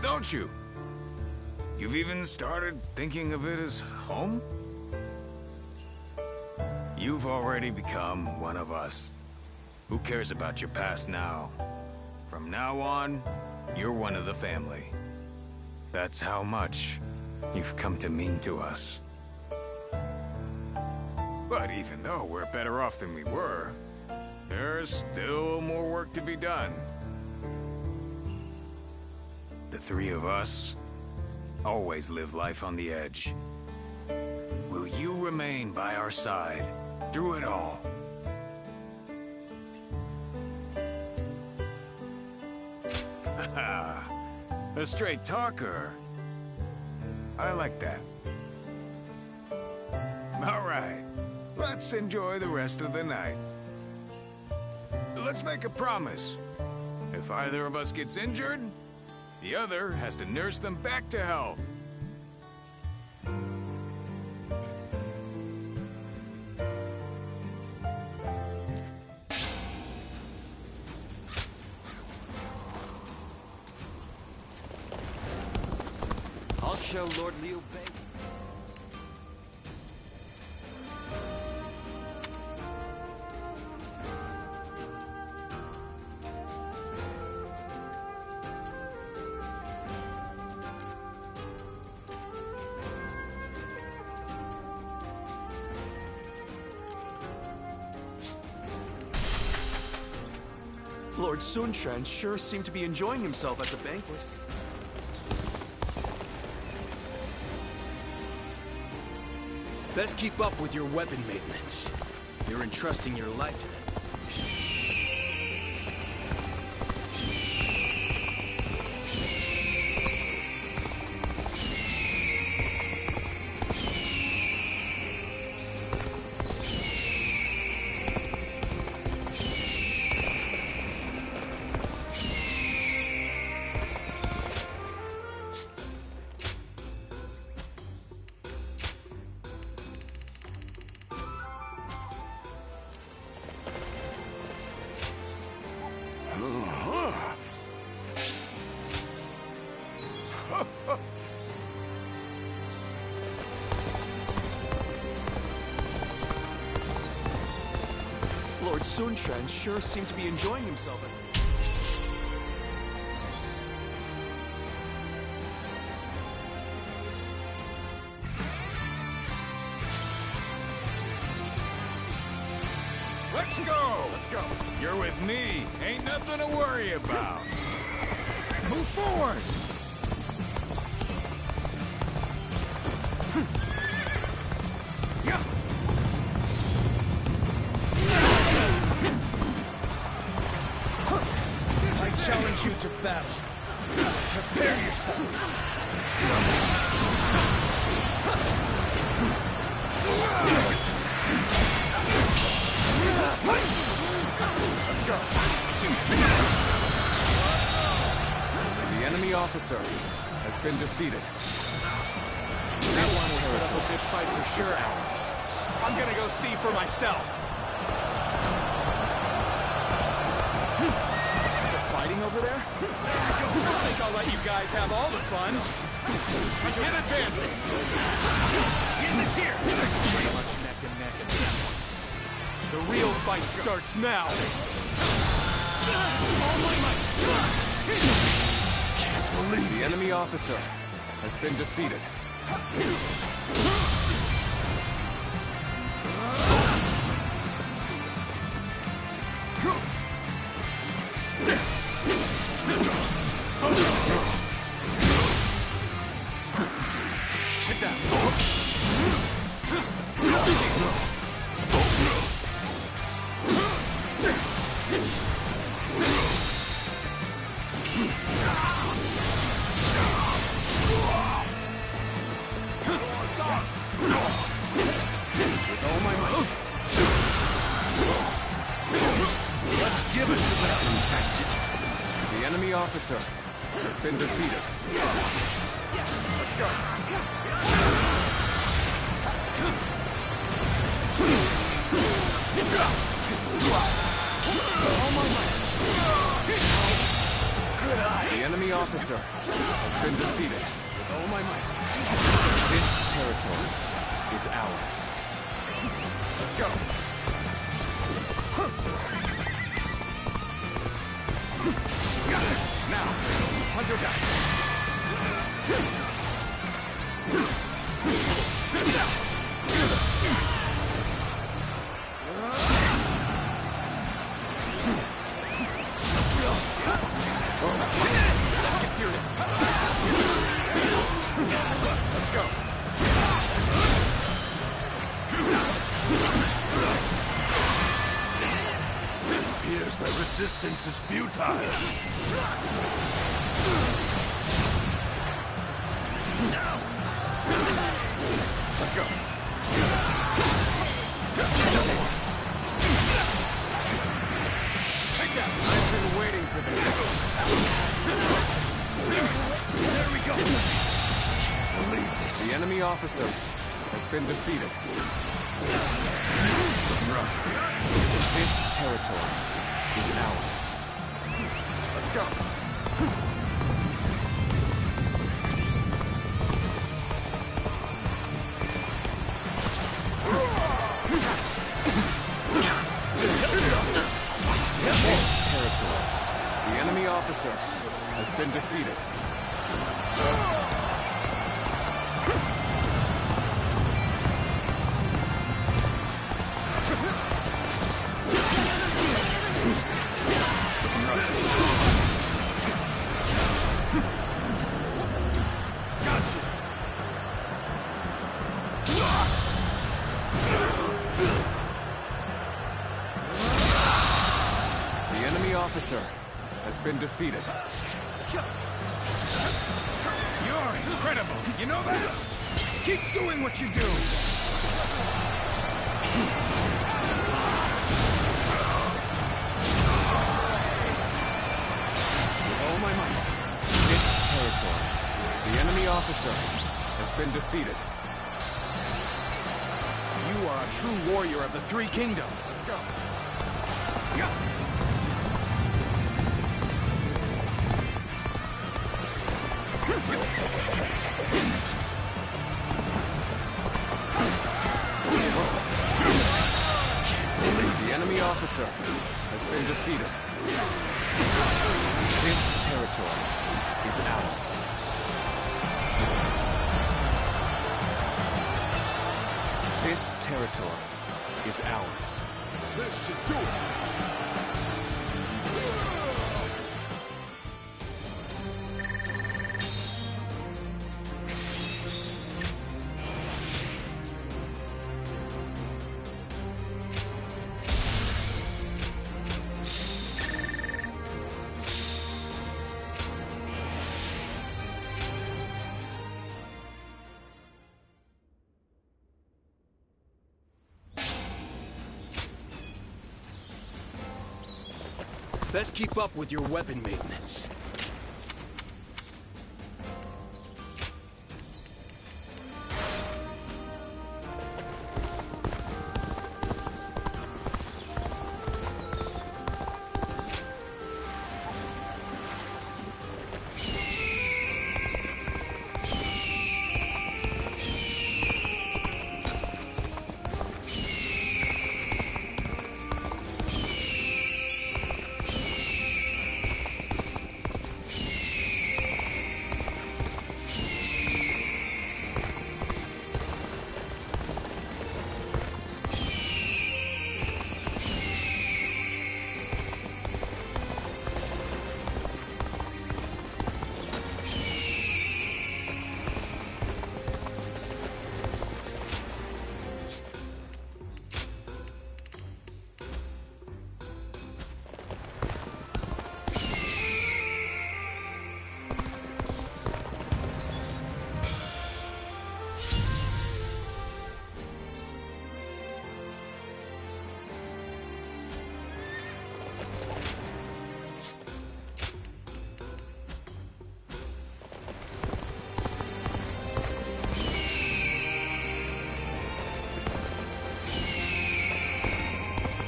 don't you? You've even started thinking of it as home? You've already become one of us. Who cares about your past now? From now on, you're one of the family. That's how much you've come to mean to us. But even though we're better off than we were, there's still more work to be done. The three of us always live life on the edge. Will you remain by our side through it all? A straight talker. I like that. All right. Let's enjoy the rest of the night. Let's make a promise. If either of us gets injured, the other has to nurse them back to health. I'll show Lord Liu Bei. Lord Sun Quan sure seemed to be enjoying himself at the banquet. Best keep up with your weapon maintenance. You're entrusting your life to them. Lord Sun Quan sure seemed to be enjoying himself. Let's go! Let's go. You're with me. Ain't nothing to worry about. Move forward! I challenge you to battle. Prepare yourself. Let's go. The enemy officer has been defeated. That one will put up a good fight for sure, Alex. I'm gonna go see for myself. They're fighting over there? I don't think I'll let you guys have all the fun. Get advancing. Get this here. Pretty much neck and neck at this point. The real fight starts now. All my might. Can't believe the enemy officer has been defeated. Get down. With all my might. Let's give it to them. Infested. The enemy officer has been defeated. Let's go. All my might. Good eye. The enemy officer has been defeated. With all my might. This territory is ours. Let's go. Now, hunter down. Let's get serious. Let's go. Appears that resistance is futile. Let's go. Take that. I've been waiting for this. There we go. Believe this. The enemy officer has been defeated. Looking rough. This territory is ours. Let's go. This territory, the enemy officer has been defeated. officer has been defeated. You're incredible, you know that? Keep doing what you do! With all my might, this territory, the enemy officer has been defeated. You are a true warrior of the Three Kingdoms. Let's go. The enemy officer has been defeated. This territory is ours. This territory is ours. This should do it. Best keep up with your weapon maintenance.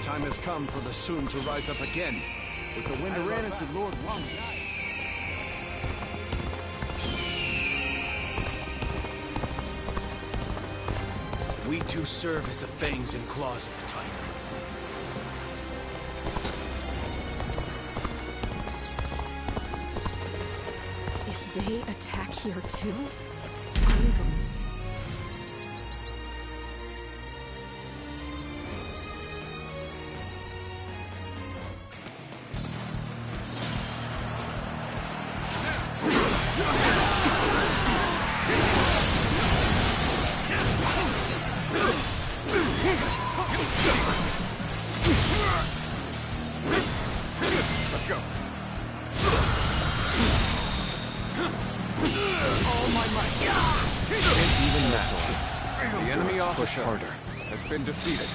Time has come for the Sun to rise up again. With the wind ran into Lord Wang. We too serve as the fangs and claws of the tiger. If they attack here too, I'm going to... Let's go. All my might. It's even that. The enemy officer has been defeated.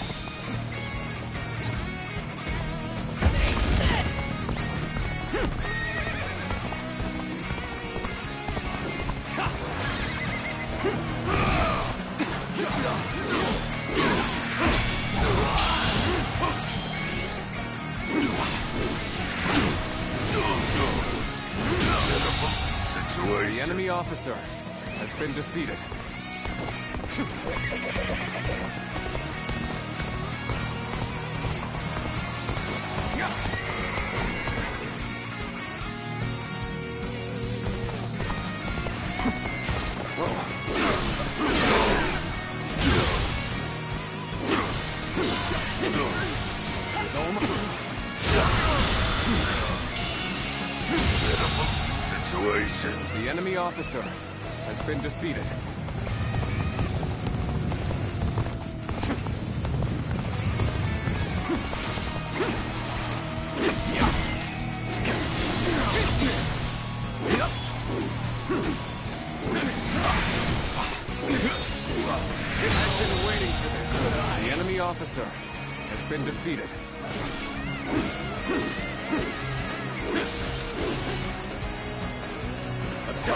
The enemy officer has been defeated. The enemy officer has been defeated. I've been waiting for this. The enemy officer has been defeated. Let's go.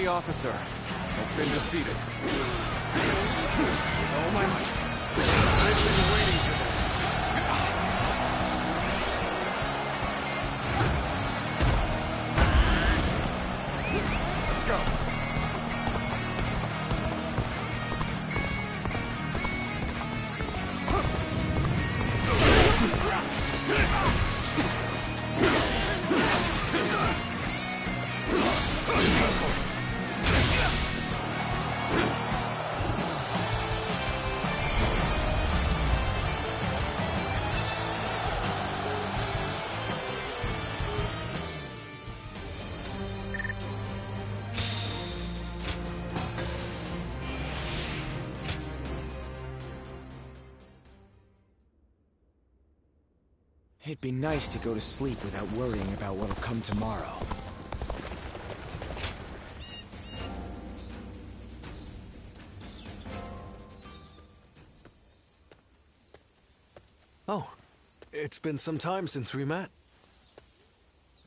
Officer has been defeated. Oh my might. I've been waiting for this. Let's go. It'd be nice to go to sleep without worrying about what'll come tomorrow. Oh, it's been some time since we met.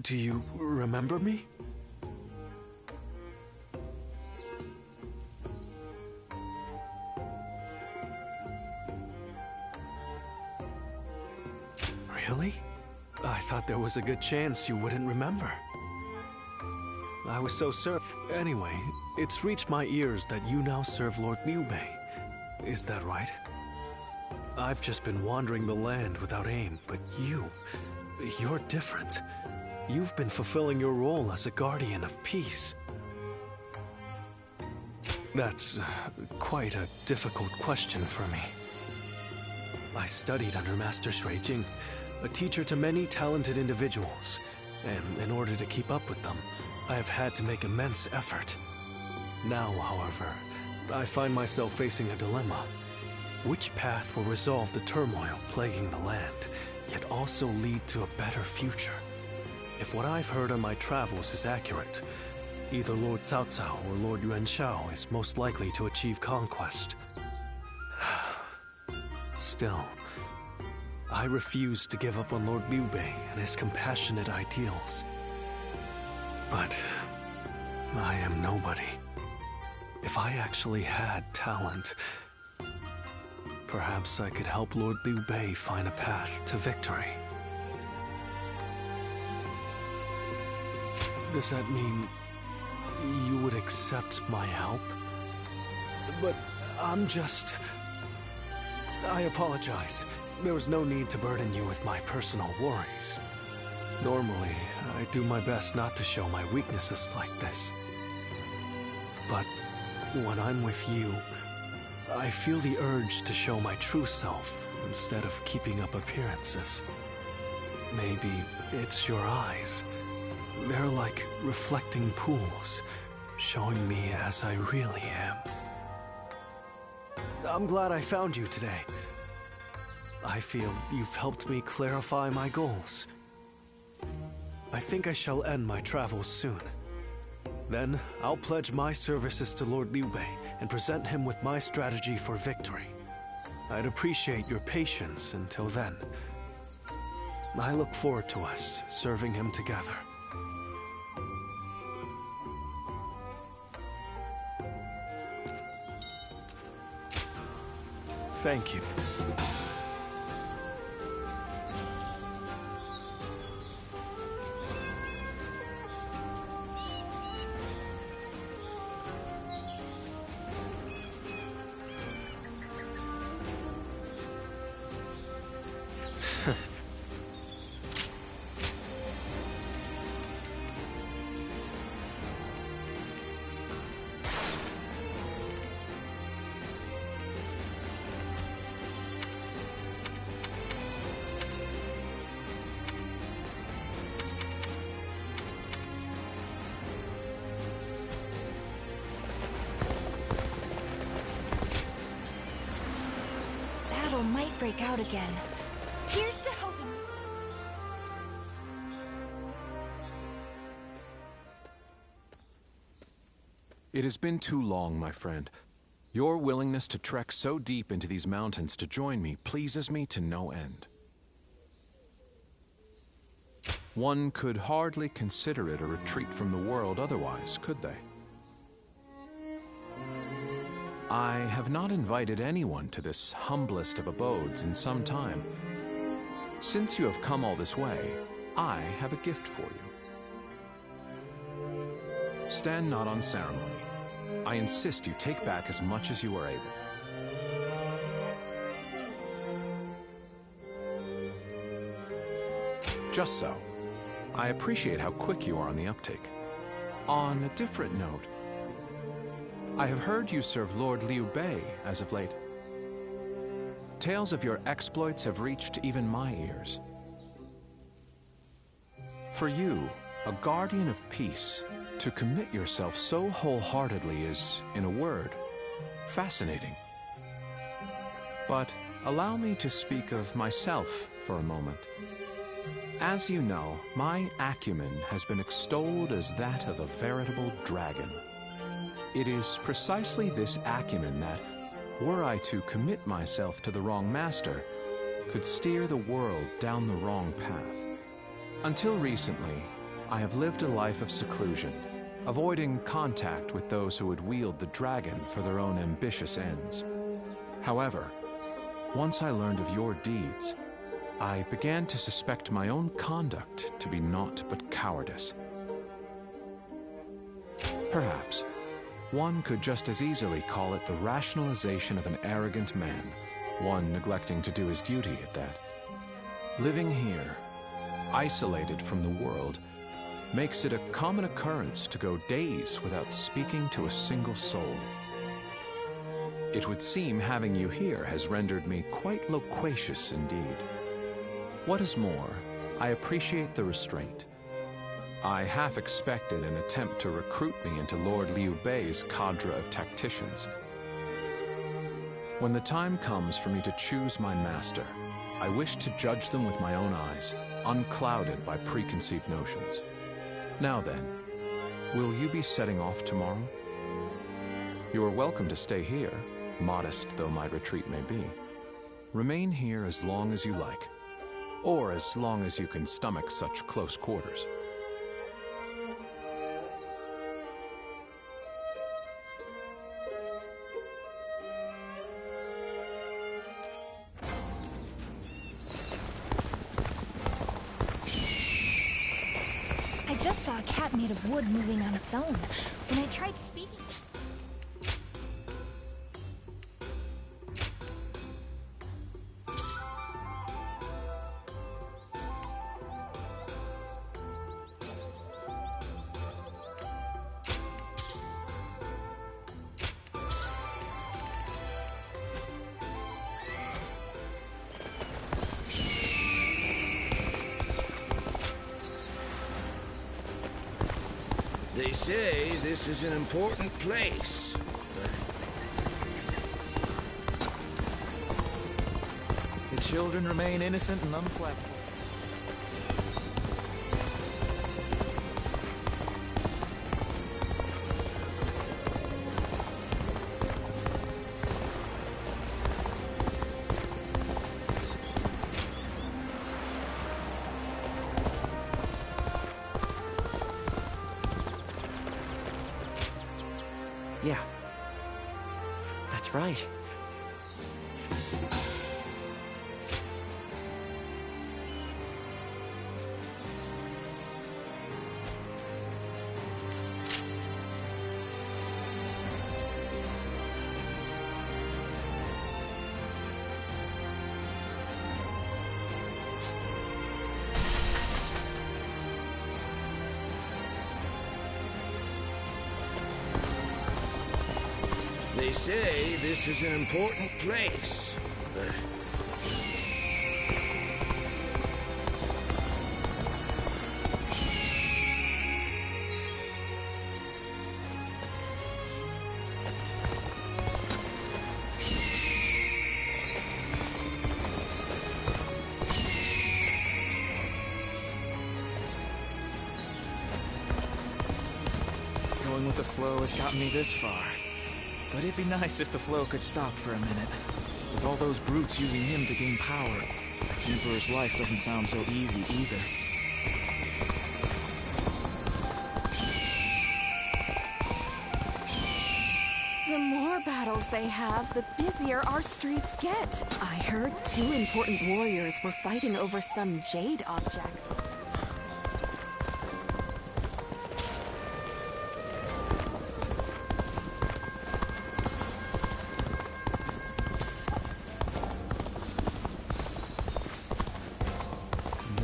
Do you remember me? Really? I thought there was a good chance you wouldn't remember. I was so certain. Anyway, it's reached my ears that you now serve Lord Liu Bei. Is that right? I've just been wandering the land without aim, but you're different. You've been fulfilling your role as a guardian of peace. That's quite a difficult question for me. I studied under Master Shui Jing, a teacher to many talented individuals, and in order to keep up with them, I have had to make immense effort. Now, however, I find myself facing a dilemma. Which path will resolve the turmoil plaguing the land, yet also lead to a better future? If what I've heard on my travels is accurate, either Lord Cao Cao or Lord Yuan Shao is most likely to achieve conquest. Still, I refuse to give up on Lord Liu Bei and his compassionate ideals. But I am nobody. If I actually had talent, perhaps I could help Lord Liu Bei find a path to victory. Does that mean you would accept my help? But I apologize. There was no need to burden you with my personal worries. Normally, I do my best not to show my weaknesses like this. But when I'm with you, I feel the urge to show my true self instead of keeping up appearances. Maybe it's your eyes. They're like reflecting pools, showing me as I really am. I'm glad I found you today. I feel you've helped me clarify my goals. I think I shall end my travels soon. Then, I'll pledge my services to Lord Liu Bei and present him with my strategy for victory. I'd appreciate your patience until then. I look forward to us serving him together. Thank you. Battle might break out again. Here's to hoping. It has been too long, my friend. Your willingness to trek so deep into these mountains to join me pleases me to no end. One could hardly consider it a retreat from the world otherwise, could they? I have not invited anyone to this humblest of abodes in some time. Since you have come all this way, I have a gift for you. Stand not on ceremony. I insist you take back as much as you are able. Just so. I appreciate how quick you are on the uptake. On a different note, I have heard you serve Lord Liu Bei as of late. Tales of your exploits have reached even my ears. For you, a guardian of peace, to commit yourself so wholeheartedly is, in a word, fascinating. But allow me to speak of myself for a moment. As you know, my acumen has been extolled as that of a veritable dragon. It is precisely this acumen that, were I to commit myself to the wrong master, could steer the world down the wrong path. Until recently, I have lived a life of seclusion, avoiding contact with those who would wield the dragon for their own ambitious ends. However, once I learned of your deeds, I began to suspect my own conduct to be naught but cowardice. Perhaps one could just as easily call it the rationalization of an arrogant man, one neglecting to do his duty at that. Living here, isolated from the world, makes it a common occurrence to go days without speaking to a single soul. It would seem having you here has rendered me quite loquacious indeed. What is more, I appreciate the restraint. I half expected an attempt to recruit me into Lord Liu Bei's cadre of tacticians. When the time comes for me to choose my master, I wish to judge them with my own eyes, unclouded by preconceived notions. Now then, will you be setting off tomorrow? You are welcome to stay here, modest though my retreat may be. Remain here as long as you like, or as long as you can stomach such close quarters. I just saw a cat made of wood moving on its own. When I tried speaking... They say this is an important place. The children remain innocent and unflappable. Yeah. That's right. They say this is an important place, but... Going with the flow has gotten me this far. But it'd be nice if the flow could stop for a minute. With all those brutes using him to gain power, the Emperor's life doesn't sound so easy either. The more battles they have, the busier our streets get. I heard 2 important warriors were fighting over some jade object.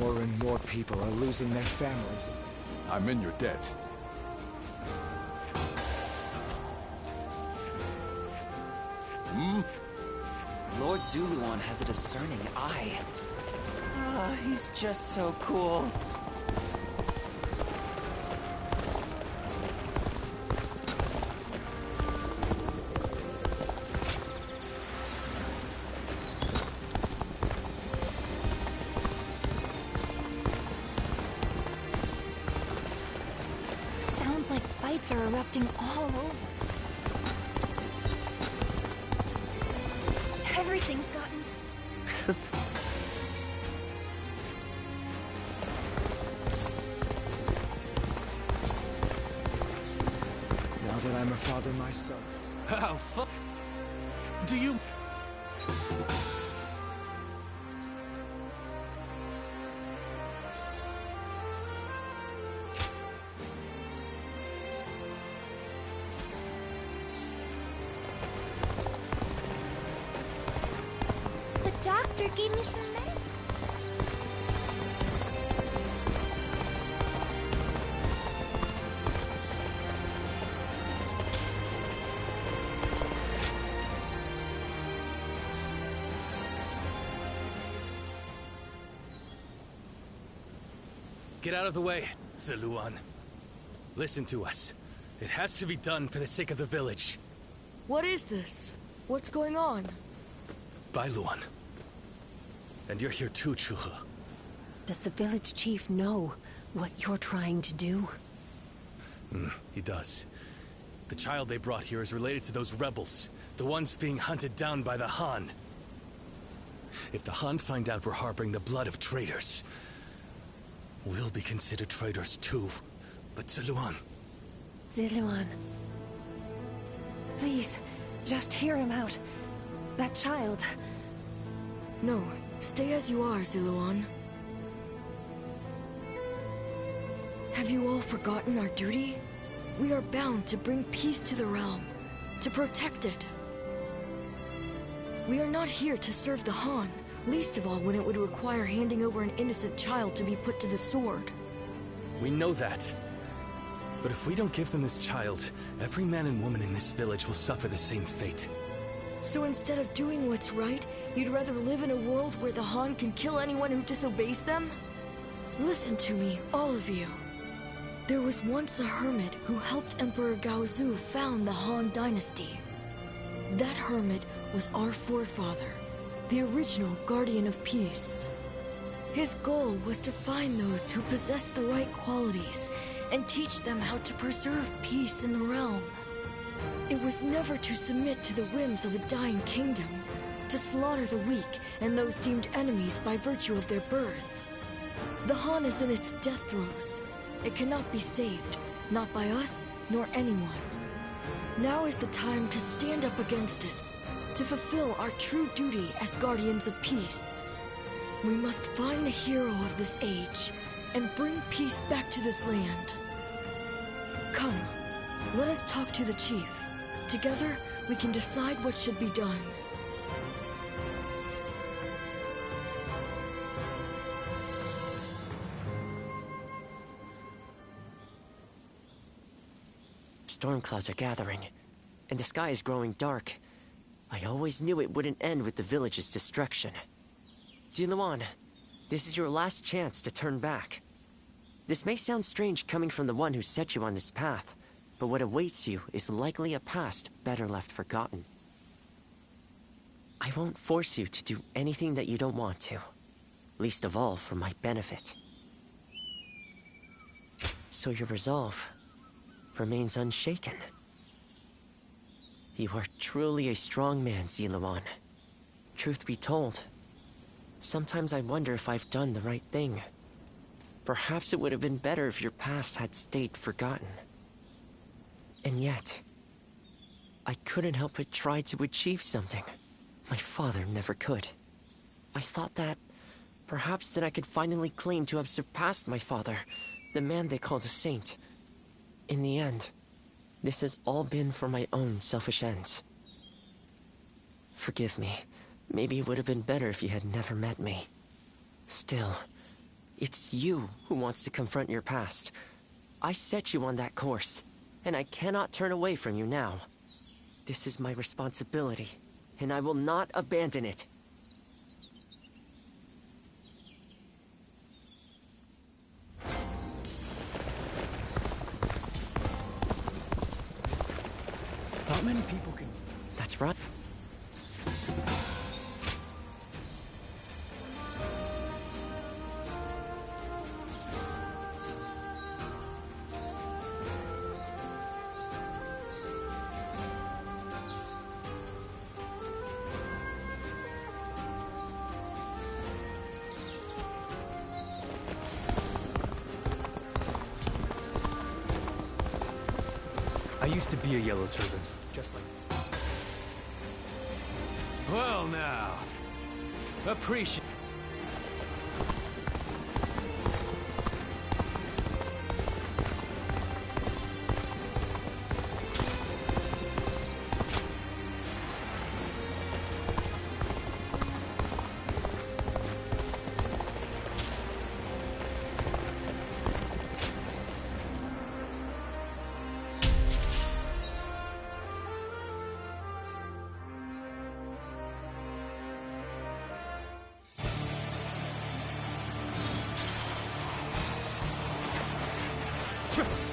More and more people are losing their families. I'm in your debt. Lord Zuluan has a discerning eye. Ah, he's just so cool. Sounds like fights are erupting all over. Everything's gotten... Now that I'm a father myself. How fuck do you... The doctor gave me some meds. Get out of the way, Zuluan. Listen to us. It has to be done for the sake of the village. What is this? What's going on? Bailuan. And you're here too, Chuha. Does the village chief know what you're trying to do? He does. The child they brought here is related to those rebels, the ones being hunted down by the Han. If the Han find out we're harboring the blood of traitors, we'll be considered traitors too. But Zuluan... Zuluan. Please, just hear him out. That child... No, stay as you are, Zuluan. Have you all forgotten our duty? We are bound to bring peace to the realm, to protect it. We are not here to serve the Han, least of all when it would require handing over an innocent child to be put to the sword. We know that. But if we don't give them this child, every man and woman in this village will suffer the same fate. So instead of doing what's right, you'd rather live in a world where the Han can kill anyone who disobeys them? Listen to me, all of you. There was once a hermit who helped Emperor Gaozu found the Han Dynasty. That hermit was our forefather, the original Guardian of Peace. His goal was to find those who possessed the right qualities and teach them how to preserve peace in the realm. It was never to submit to the whims of a dying kingdom, to slaughter the weak and those deemed enemies by virtue of their birth. The Han is in its death throes. It cannot be saved, not by us nor anyone. Now is the time to stand up against it, to fulfill our true duty as guardians of peace. We must find the hero of this age and bring peace back to this land. Come, let us talk to the chief. Together, we can decide what should be done. Storm clouds are gathering. and the sky is growing dark. I always knew it wouldn't end with the village's destruction. Ziluan, this is your last chance to turn back. This may sound strange coming from the one who set you on this path, but what awaits you is likely a past better left forgotten. I won't force you to do anything that you don't want to, least of all for my benefit. So your resolve remains unshaken. You are truly a strong man, Ziluan. Truth be told, sometimes I wonder if I've done the right thing. Perhaps it would have been better if your past had stayed forgotten. And yet, I couldn't help but try to achieve something my father never could. I thought that perhaps that I could finally claim to have surpassed my father, the man they called a saint. In the end, this has all been for my own selfish ends. Forgive me. Maybe it would have been better if you had never met me. Still, it's you who wants to confront your past. I set you on that course, and I cannot turn away from you now. This is my responsibility, and I will not abandon it. Not many people can... That's right. I used to be a Yellow Turban, just like... Well now, appreciate...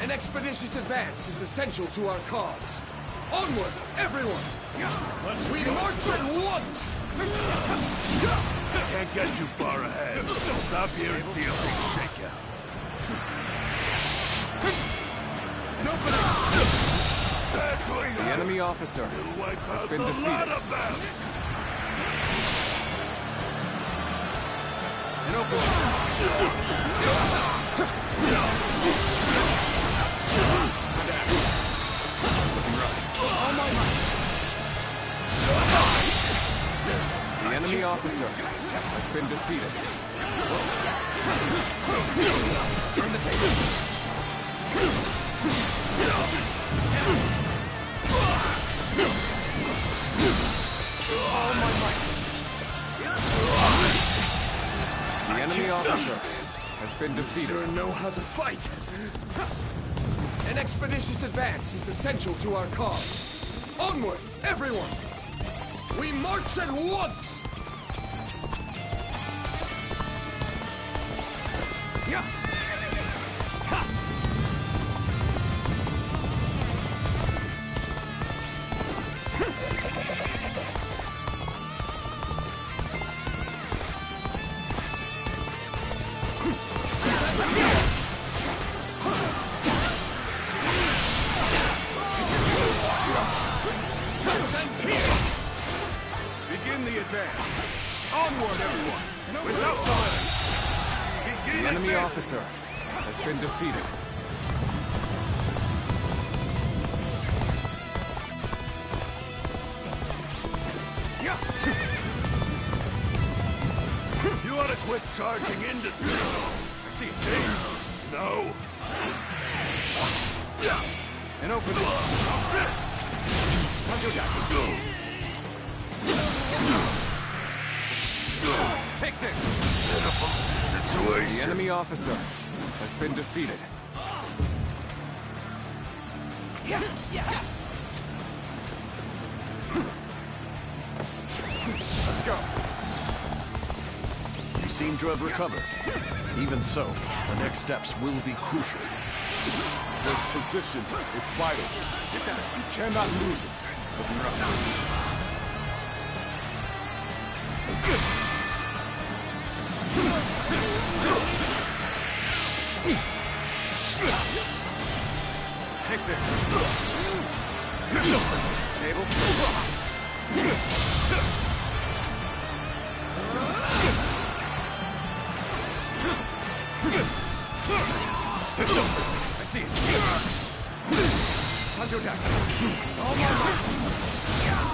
An expeditious advance is essential to our cause. Onward, everyone! We march at once! Can't get too far ahead. Stop here and see a big shakeout. The enemy officer has been defeated. An The enemy officer has been defeated. Turn the table. All my might. The enemy officer has been defeated. You sure know how to fight. An expeditious advance is essential to our cause. Onward, everyone! We march at once! Yeah! Ha! Begin the advance. Onward, everyone! Without delay! Begin The enemy advance. officer has been defeated. You ought to quit charging into... I see danger. No. An opening. Take this. The enemy officer has been defeated. Let's go. You seem to have recovered. Even so, the next steps will be crucial. This position is vital. You cannot lose it. Take this. Table I see it. Time to attack. All my might.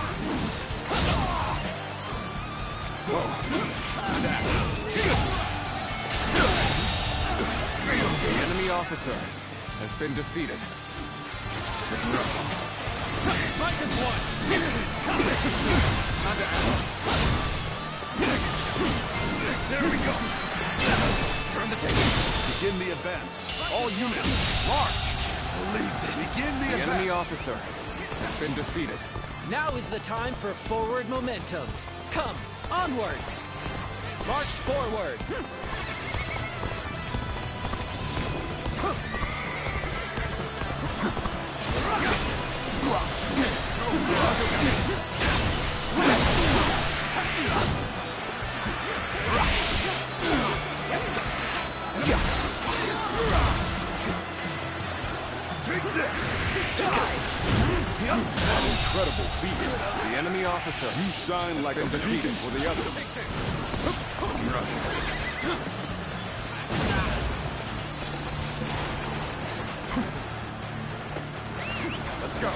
The enemy officer has been defeated. Minus one. Time to act. There we go. Turn the table. Begin the advance. All units, march! Believe this. Begin the advance. enemy officer has been defeated. Now is the time for forward momentum. Come, onward! March forward! Incredible feat. The enemy officer. You shine like a defeated for the others. Let's go.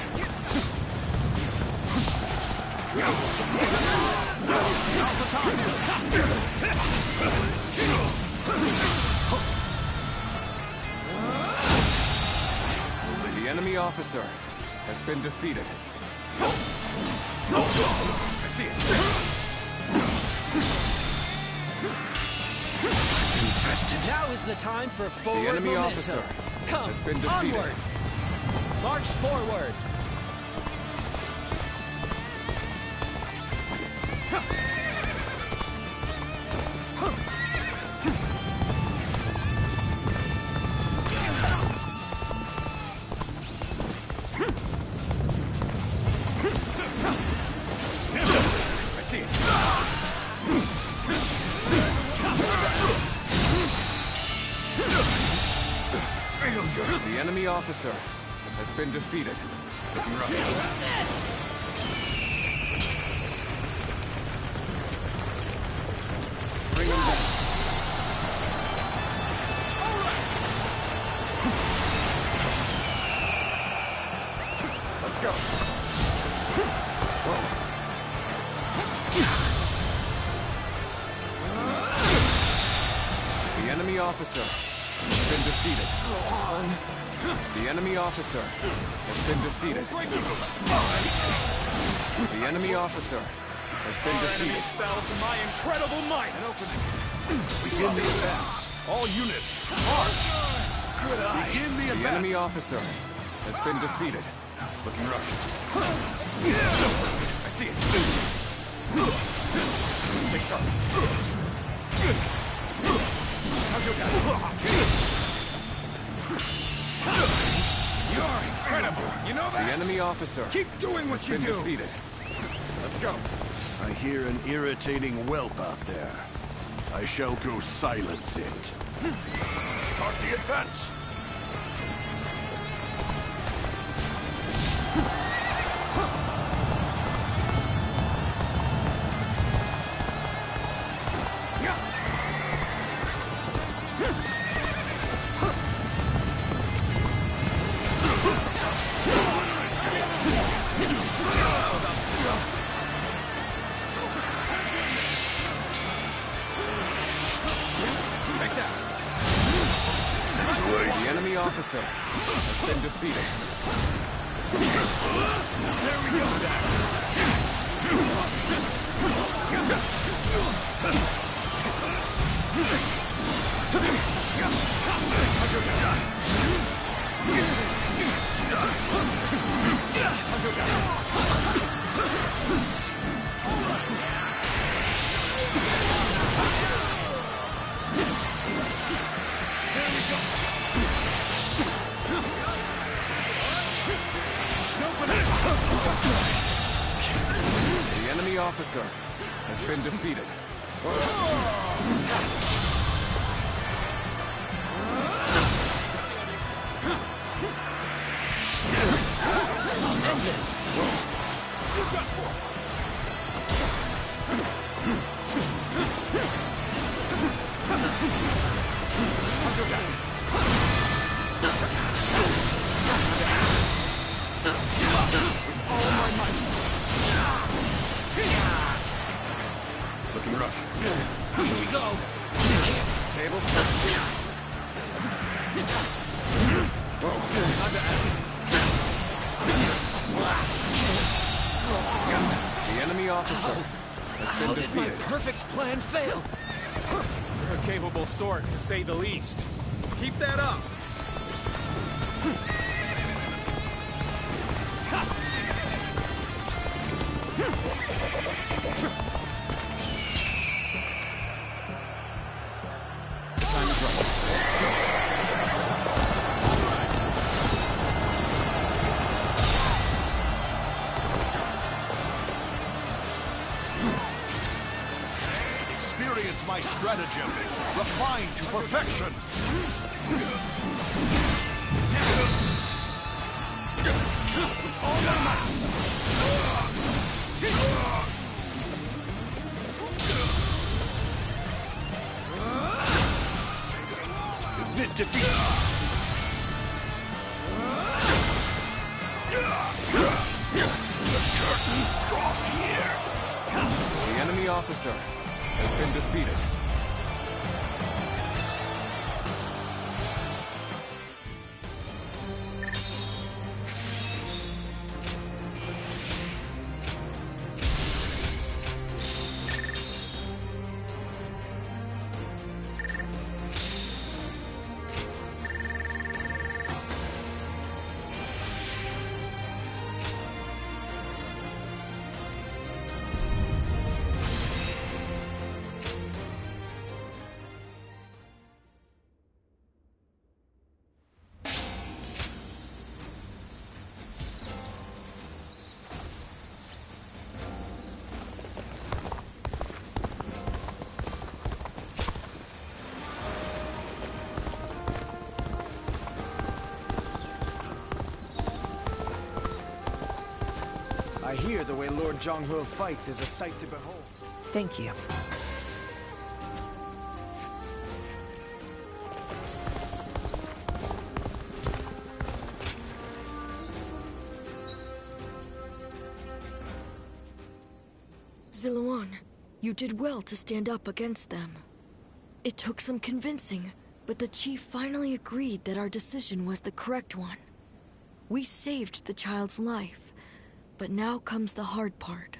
The enemy officer has been defeated. I see it. Now is the time for forward The enemy momentum. officer Come, has been defeated. onward! March forward! I see it. The enemy officer has been defeated. Bring him down. Let's go. The enemy officer has been defeated. The enemy officer has been defeated. The enemy officer has been defeated. Fell to my incredible might. An opening. Begin the advance. All units, march! Good eye. Begin the The advance. enemy officer has been defeated. Looking rough. I see it. Stay sharp. Time to attack. You're incredible. You know The that? enemy officer Keep doing what has you been do. defeated. Let's go. I hear an irritating whelp out there. I shall go silence it. Start the advance. The enemy officer has been defeated. There we go, Dax. The enemy officer has been defeated. I'll end this. Looking rough. Here we go. Tables. Time to act. The enemy officer has been How did my defeated. perfect plan fail? You're a capable sort, to say the least. Keep that up. The time is right. Experience my stratagem, refined to perfection. Admit defeat. The curtain draws here. The enemy officer has been defeated. I hear the way Lord Zhonghe fights is a sight to behold. Thank you. Ziluan, you did well to stand up against them. It took some convincing, but the chief finally agreed that our decision was the correct one. We saved the child's life, but now comes the hard part.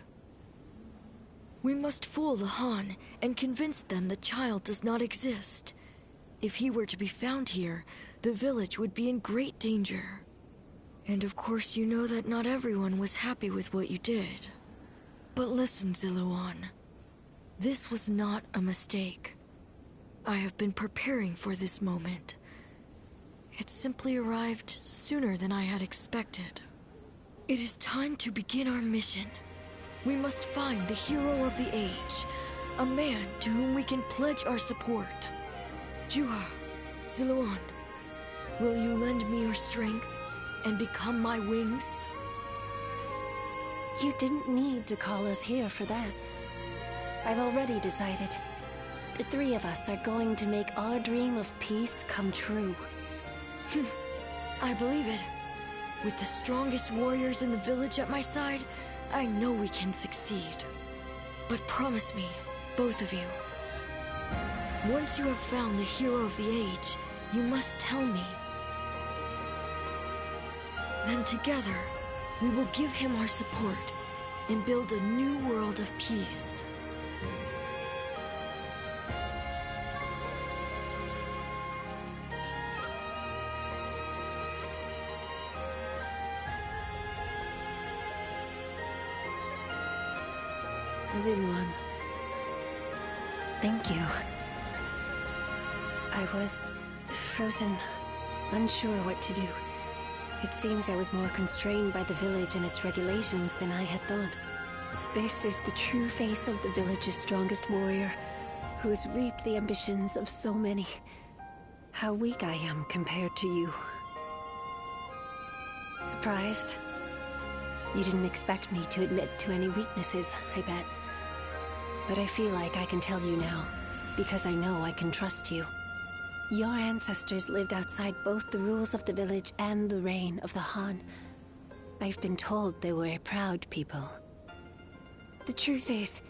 We must fool the Han and convince them the child does not exist. If he were to be found here, the village would be in great danger. And of course you know that not everyone was happy with what you did. But listen, Ziluan. This was not a mistake. I have been preparing for this moment. It simply arrived sooner than I had expected. It is time to begin our mission. We must find the hero of the age, a man to whom we can pledge our support. Juha, Ziluan, will you lend me your strength and become my wings? You didn't need to call us here for that. I've already decided. The three of us are going to make our dream of peace come true. I believe it. With the strongest warriors in the village at my side, I know we can succeed. But promise me, both of you. Once you have found the hero of the age, you must tell me. Then together, we will give him our support and build a new world of peace. Zuluan. Thank you. I was frozen, unsure what to do. It seems I was more constrained by the village and its regulations than I had thought. This is the true face of the village's strongest warrior, who has reaped the ambitions of so many. How weak I am compared to you. Surprised? You didn't expect me to admit to any weaknesses, I bet. But I feel like I can tell you now, because I know I can trust you. Your ancestors lived outside both the rules of the village and the reign of the Han. I've been told they were a proud people. The truth is,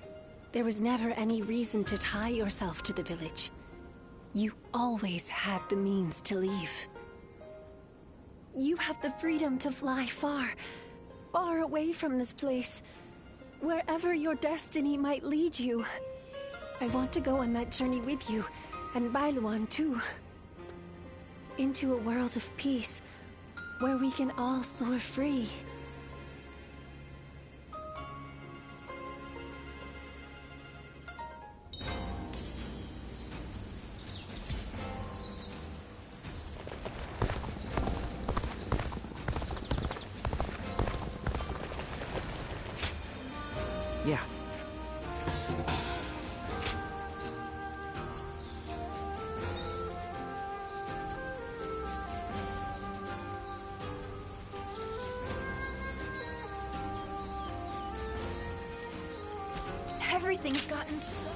there was never any reason to tie yourself to the village. You always had the means to leave. You have the freedom to fly far, far away from this place. Wherever your destiny might lead you. I want to go on that journey with you, and Bailuan too. Into a world of peace, where we can all soar free. Yeah. Everything's gotten so...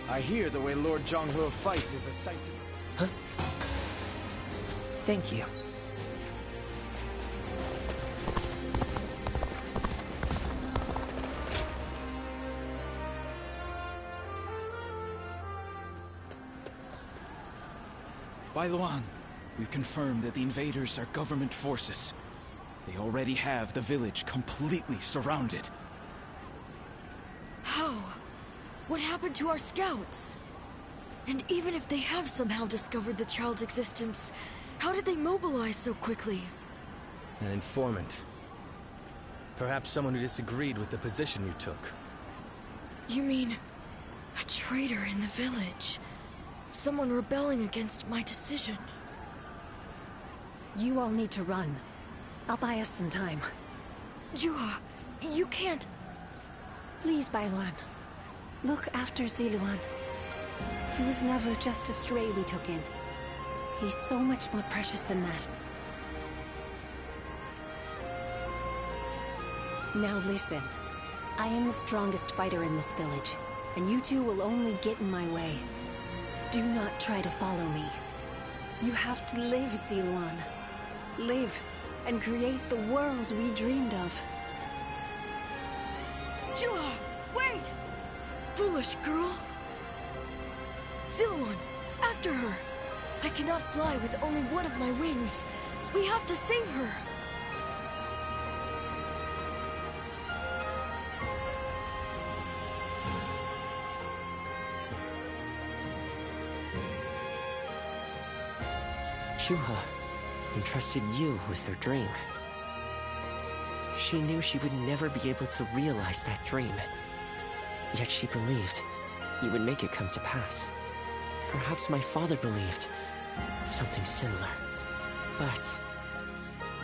I hear the way Lord Zhonghe fights is a sight to... Huh? Thank you. Bailuan, we've confirmed that the invaders are government forces. They already have the village completely surrounded. How? What happened to our scouts? And even if they have somehow discovered the child's existence, how did they mobilize so quickly? An informant. Perhaps someone who disagreed with the position you took. You mean... a traitor in the village? Someone rebelling against my decision? You all need to run. I'll buy us some time. Juha, you can't... Please, Bailuan. Look after Ziluan. He was never just a stray we took in. He's so much more precious than that. Now listen. I am the strongest fighter in this village, and you two will only get in my way. Do not try to follow me. You have to live, Ziluan. Live, and create the world we dreamed of. Juha, wait! Foolish girl! Ziluan, after her! I cannot fly with only one of my wings. We have to save her! Juha entrusted you with her dream. She knew she would never be able to realize that dream. Yet she believed you would make it come to pass. Perhaps my father believed something similar. But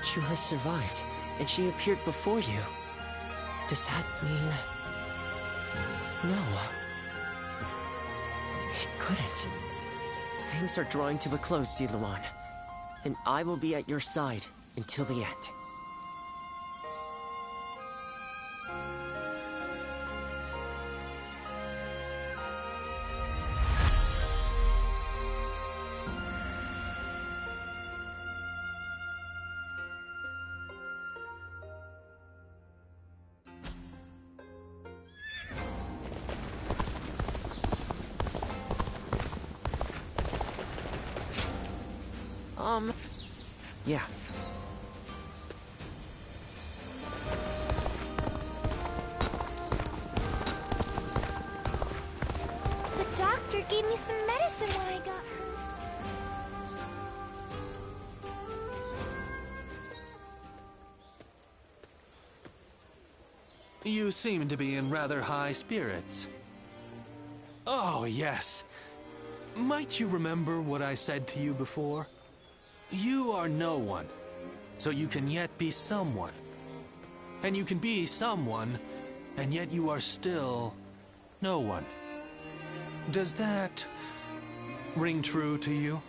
Juha survived, and she appeared before you. Does that mean... No. It couldn't. Things are drawing to a close, Ziluan. And I will be at your side until the end. Yeah. The doctor gave me some medicine when I got hurt. You seem to be in rather high spirits. Oh, yes. Might you remember what I said to you before? You are no one, so you can yet be someone. And you can be someone, and yet you are still no one. Does that ring true to you?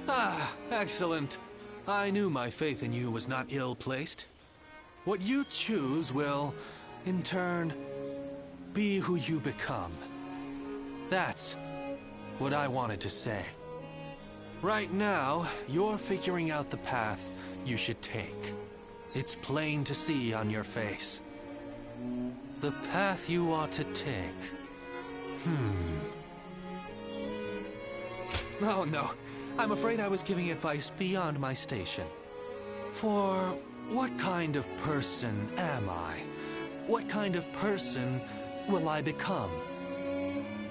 Ah, excellent. I knew my faith in you was not ill-placed. What you choose will, in turn, be who you become. That's what I wanted to say. Right now, you're figuring out the path you should take. It's plain to see on your face. The path you ought to take. Oh, no. I'm afraid I was giving advice beyond my station. For what kind of person am I? What kind of person will I become?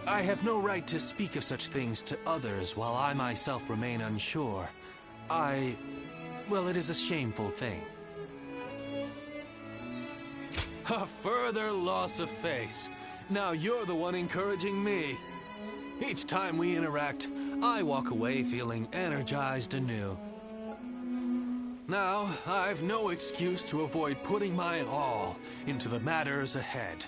I have no right to speak of such things to others while I myself remain unsure. Well, it is a shameful thing. A further loss of face. Now you're the one encouraging me. Each time we interact, I walk away feeling energized anew. Now, I've no excuse to avoid putting my all into the matters ahead.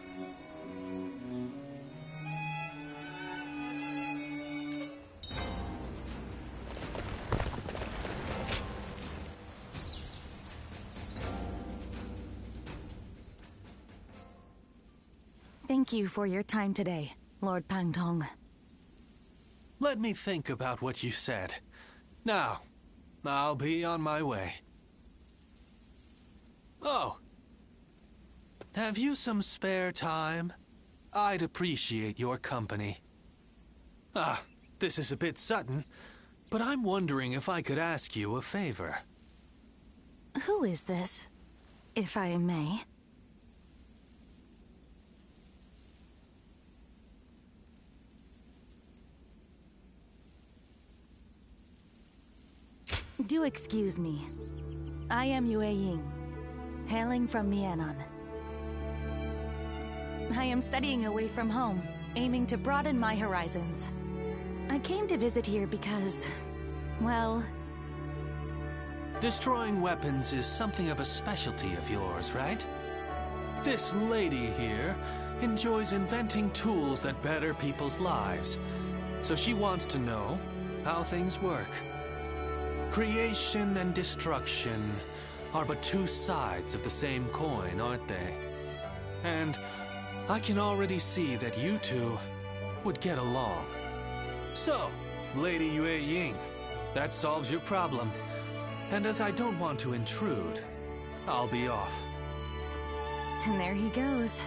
Thank you for your time today, Lord Pangtong. Let me think about what you said. Now, I'll be on my way. Oh. Have you some spare time? I'd appreciate your company. Ah, this is a bit sudden, but I'm wondering if I could ask you a favor. Who is this, if I may? Do excuse me. I am Yue Ying, hailing from Mianon. I am studying away from home, aiming to broaden my horizons. I came to visit here because, well... Destroying weapons is something of a specialty of yours, right? This lady here enjoys inventing tools that better people's lives, so she wants to know how things work. Creation and destruction are but two sides of the same coin, aren't they? And I can already see that you two would get along. So, Lady Yue Ying, that solves your problem. And as I don't want to intrude, I'll be off. And there he goes.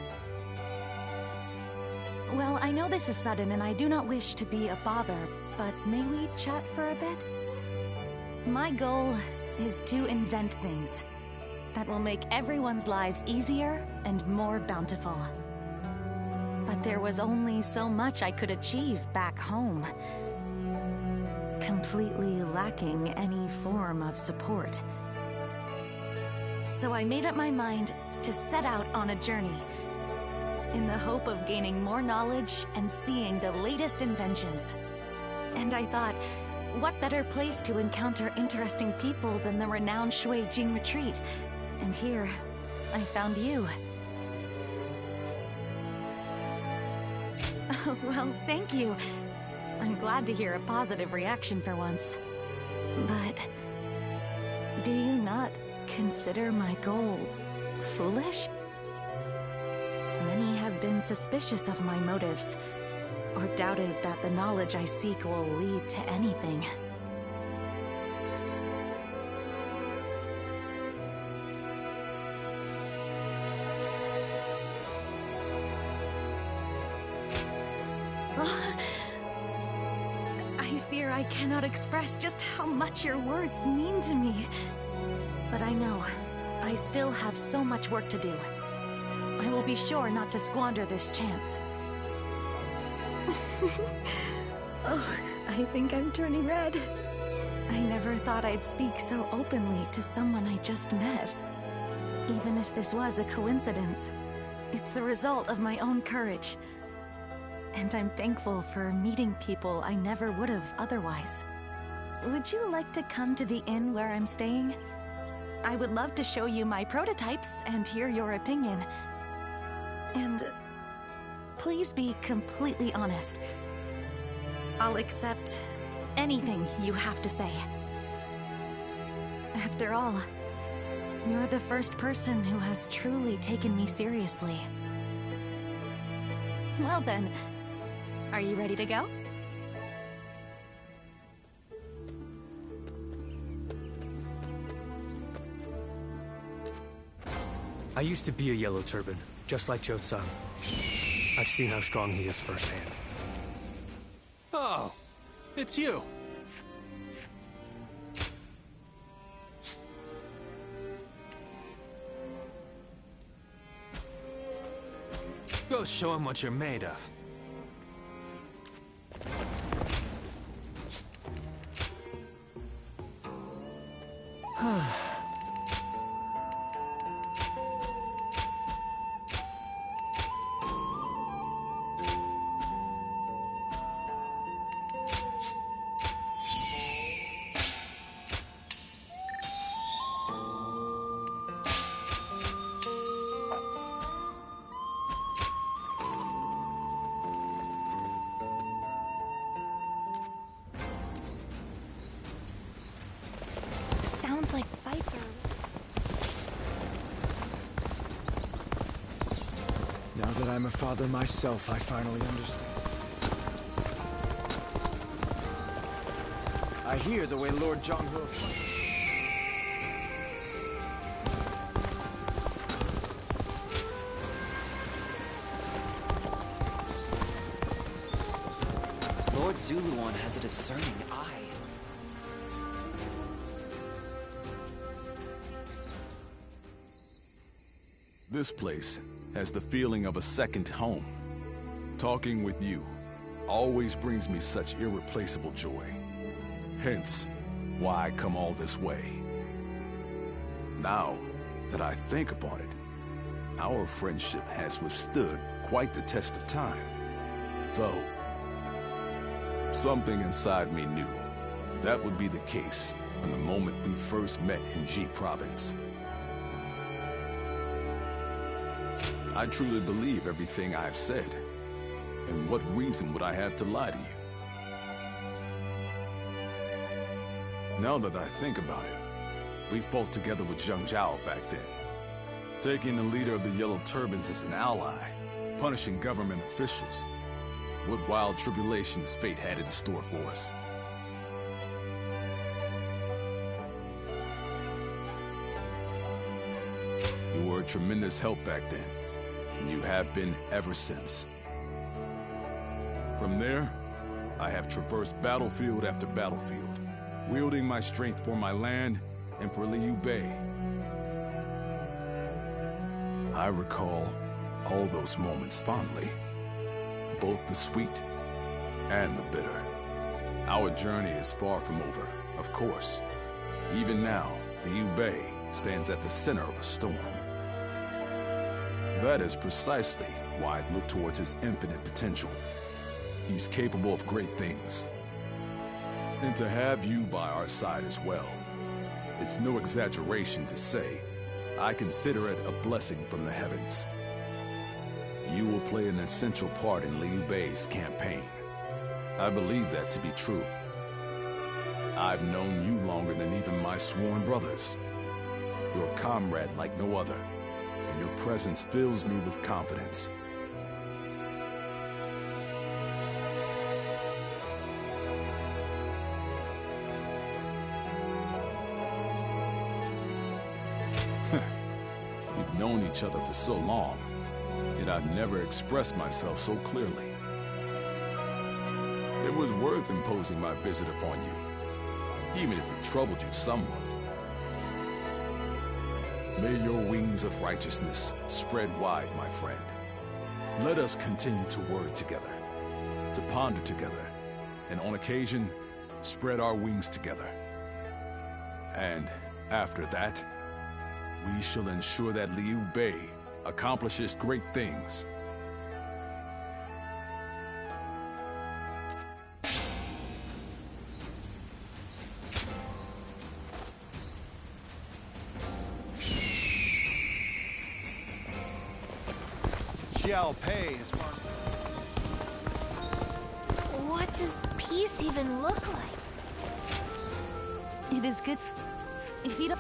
Well, I know this is sudden and I do not wish to be a bother, but may we chat for a bit? My goal is to invent things that will make everyone's lives easier and more bountiful. But there was only so much I could achieve back home, completely lacking any form of support. So I made up my mind to set out on a journey, in the hope of gaining more knowledge and seeing the latest inventions. And I thought, what better place to encounter interesting people than the renowned Shui Jing retreat? And here, I found you. Oh, well, thank you. I'm glad to hear a positive reaction for once. But do you not consider my goal foolish? Many have been suspicious of my motives, or doubted that the knowledge I seek will lead to anything. I fear I cannot express just how much your words mean to me. But I know, I still have so much work to do. I will be sure not to squander this chance. Oh, I think I'm turning red. I never thought I'd speak so openly to someone I just met. Even if this was a coincidence, it's the result of my own courage. And I'm thankful for meeting people I never would have otherwise. Would you like to come to the inn where I'm staying? I would love to show you my prototypes and hear your opinion. And please be completely honest. I'll accept anything you have to say. After all, you're the first person who has truly taken me seriously. Well then, are you ready to go? I used to be a Yellow Turban, just like Cho-san. I've seen how strong he is firsthand. Oh, it's you. Go show him what you're made of. Sounds like fights are... Now that I'm a father myself, I finally understand. I hear the way Lord Jong-ho fights. Lord Zuluon has a discerning eye. This place has the feeling of a second home. Talking with you always brings me such irreplaceable joy. Hence, why I come all this way. Now that I think upon it, our friendship has withstood quite the test of time. Though, something inside me knew that would be the case from the moment we first met in Ji Province. I truly believe everything I've said. And what reason would I have to lie to you? Now that I think about it, we fought together with Zheng Zhao back then. Taking the leader of the Yellow Turbans as an ally, punishing government officials. What wild tribulations fate had in store for us. You were a tremendous help back then. And you have been ever since. From there, I have traversed battlefield after battlefield, wielding my strength for my land and for Liu Bei. I recall all those moments fondly, both the sweet and the bitter. Our journey is far from over, of course. Even now, Liu Bei stands at the center of a storm. That is precisely why I look towards his infinite potential. He's capable of great things. And to have you by our side as well, it's no exaggeration to say, I consider it a blessing from the heavens. You will play an essential part in Liu Bei's campaign. I believe that to be true. I've known you longer than even my sworn brothers. You're a comrade like no other. Your presence fills me with confidence. We've known each other for so long, yet I've never expressed myself so clearly. It was worth imposing my visit upon you, even if it troubled you somewhat. May your wings of righteousness spread wide, my friend. Let us continue to word together, to ponder together, and on occasion, spread our wings together. And after that, we shall ensure that Liu Bei accomplishes great things. Xiao Pei is far. What does peace even look like? It is good if you don't...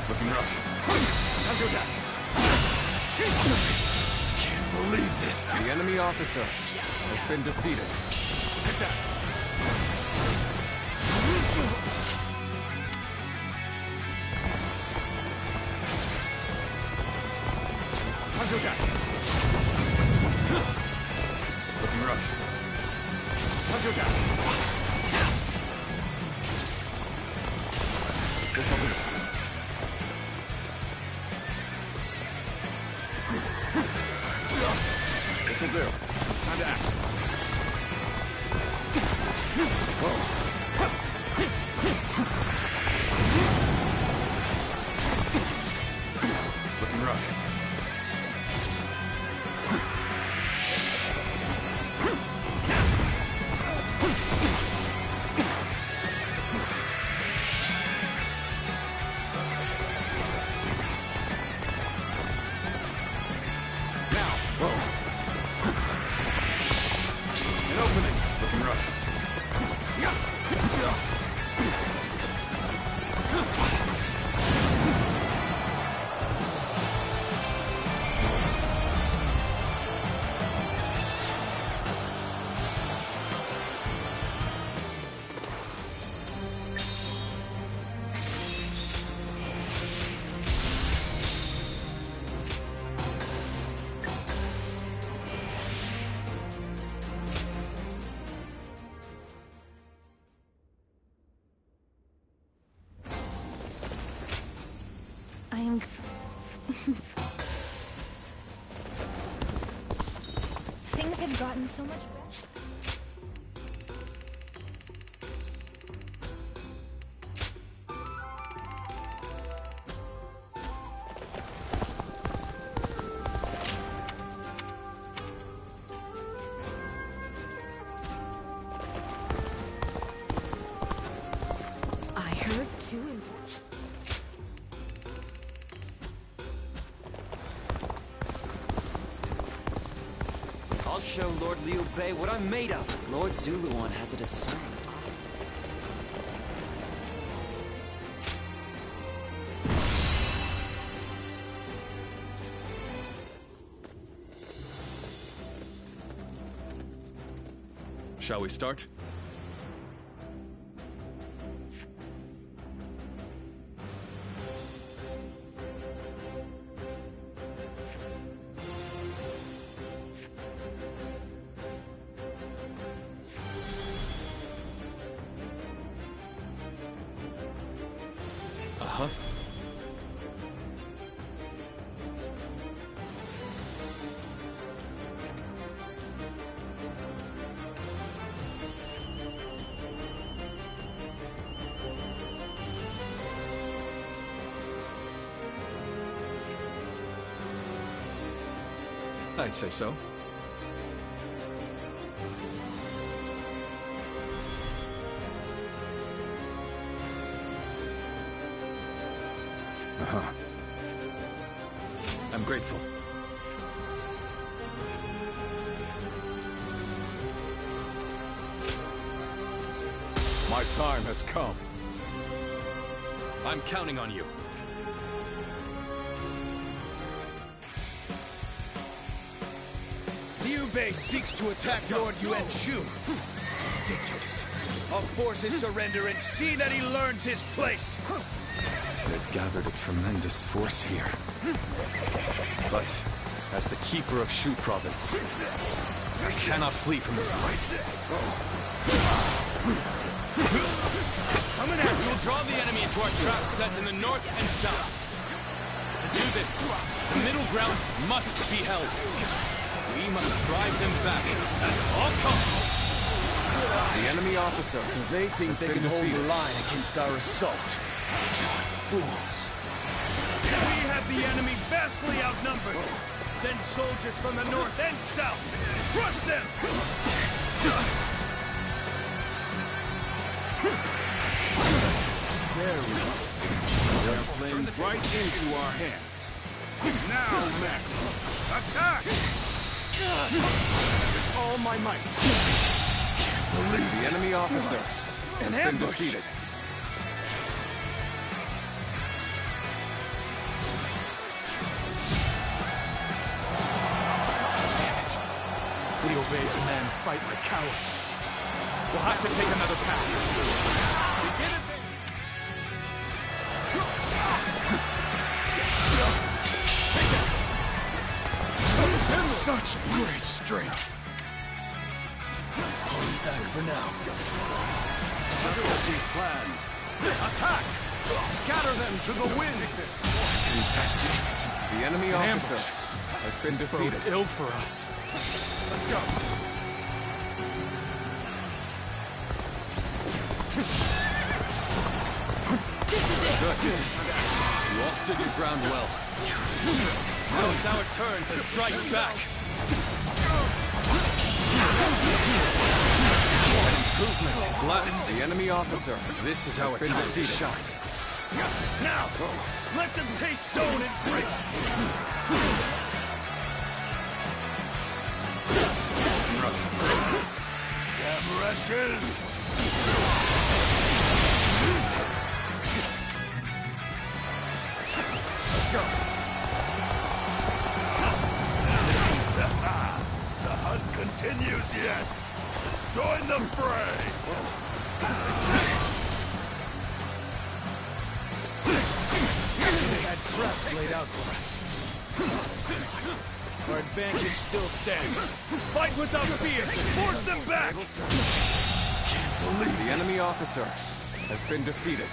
Looking rough. Time to attack. Can't believe this. The enemy officer has been defeated. Take that. Time to attack. Looking rough. Time to attack. This'll do. This'll do. Time to act. Whoa. Looking rough. I am... Things have gotten so much better. I heard two important... I'll show Lord Liu Bei what I'm made of. Lord Zuluan has a discerning eye. Shall we start? Uh-huh. I'd say so. I'm grateful. My time has come. I'm counting on you. Liu Bei seeks to attack Lord Yuan Shu. Ridiculous. I'll force his surrender and see that he learns his place. They've gathered a tremendous force here. But, as the keeper of Shu province, I cannot flee from this fight. Coming out, we'll draw the enemy into our trap set in the north and south. To do this, the middle ground must be held. We must drive them back at all costs. The enemy officer. So they think they can hold the line against our assault. Fools. We have the enemy vastly outnumbered. Send soldiers from the north and south. Crush them! There we go. They're playing right into our hands. Now, Max! Attack! With all my might. The enemy officer has been defeated. Liu Bei's men fight like cowards. We'll have to take another path. Begin it. Such great strength. Hold back for now. Just as we planned. Attack! Scatter them to the winds! The enemy officer has been defeated. It's ill for us. Let's go. This is it! Good. You all stood your ground well. Now it's our turn to strike back. Improvement. Blast. The enemy officer. This is how it's been defeated. Now, let them taste stone and grit. Damn wretches! Let's go. The hunt continues yet. Let's join the fray. They had traps laid out for us. Our advantage still stands. Fight without fear. Force them back. The enemy officer has been defeated.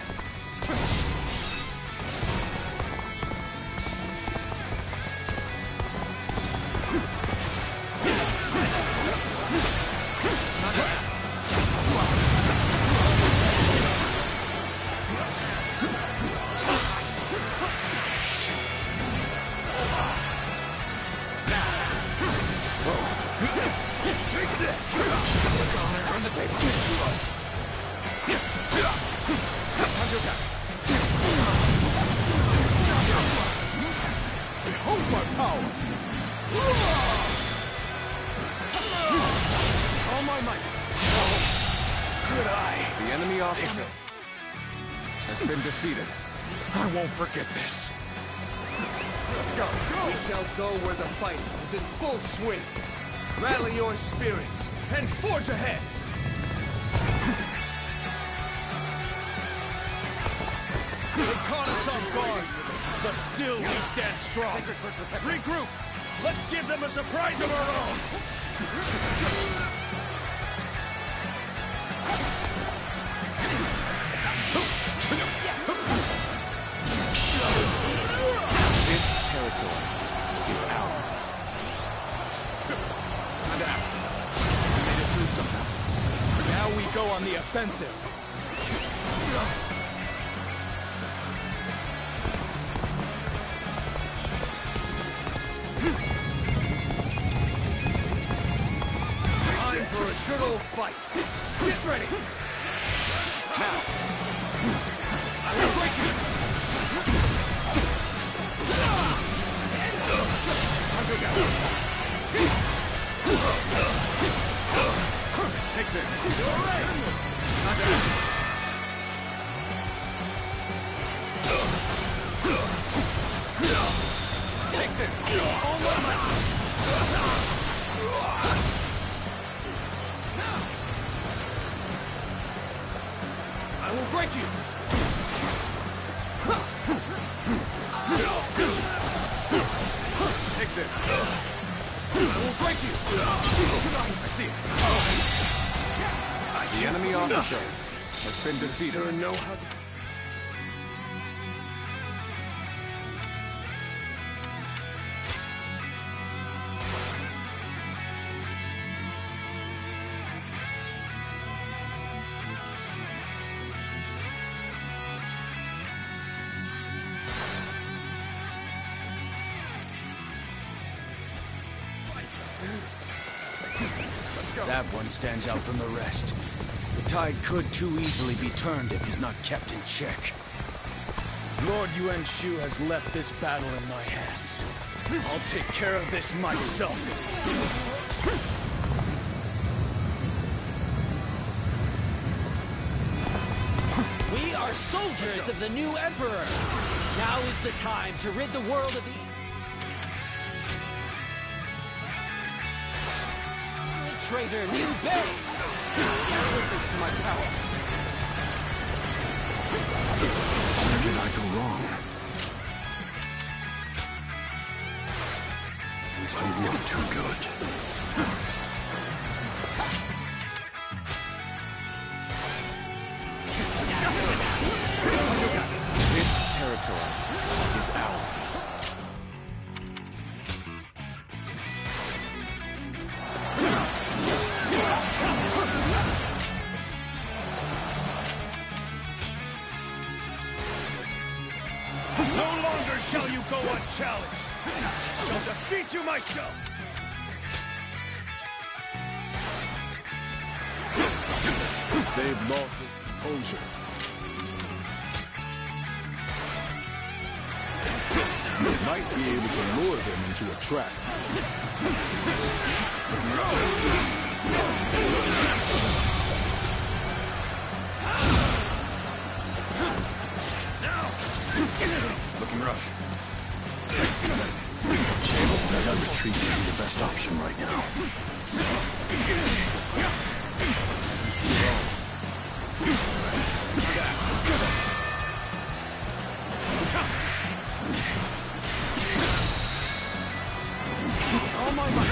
Turn the table. Behold my power! All my might. Good eye. The enemy officer has been defeated. I won't forget this. Let's go. We shall go where the fight is in full swing. Rally your spirits and forge ahead. They caught us off guard, but still we stand strong. Regroup. Let's give them a surprise of our own. This territory is ours. And out. We made it through somehow. Now we go on the offensive. Time for a good old fight. Get ready. Now. I will break you. this! All my might! I will break you! Take this! I will break you! I see it! The enemy officer has been defeated. Sir, know how to... That one stands out from the rest. The tide could too easily be turned if he's not kept in check. Lord Yuan Shu has left this battle in my hands. I'll take care of this myself. We are soldiers of the new Emperor. Now is the time to rid the world of the... Traitor Liu Bei! Witness to my power. Where did I go wrong? Things don't look too good. This territory is ours. No longer shall you go unchallenged. I shall defeat you myself. They've lost their composure. You might be able to lure them into a trap. Looking rough. That retreat would be the best option right now. All my might!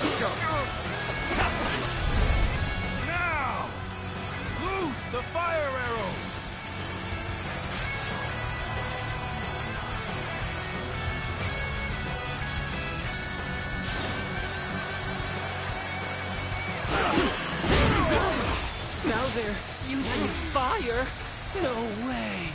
Let's go! Now! Loose the fire arrows! Now they're using fire? No way.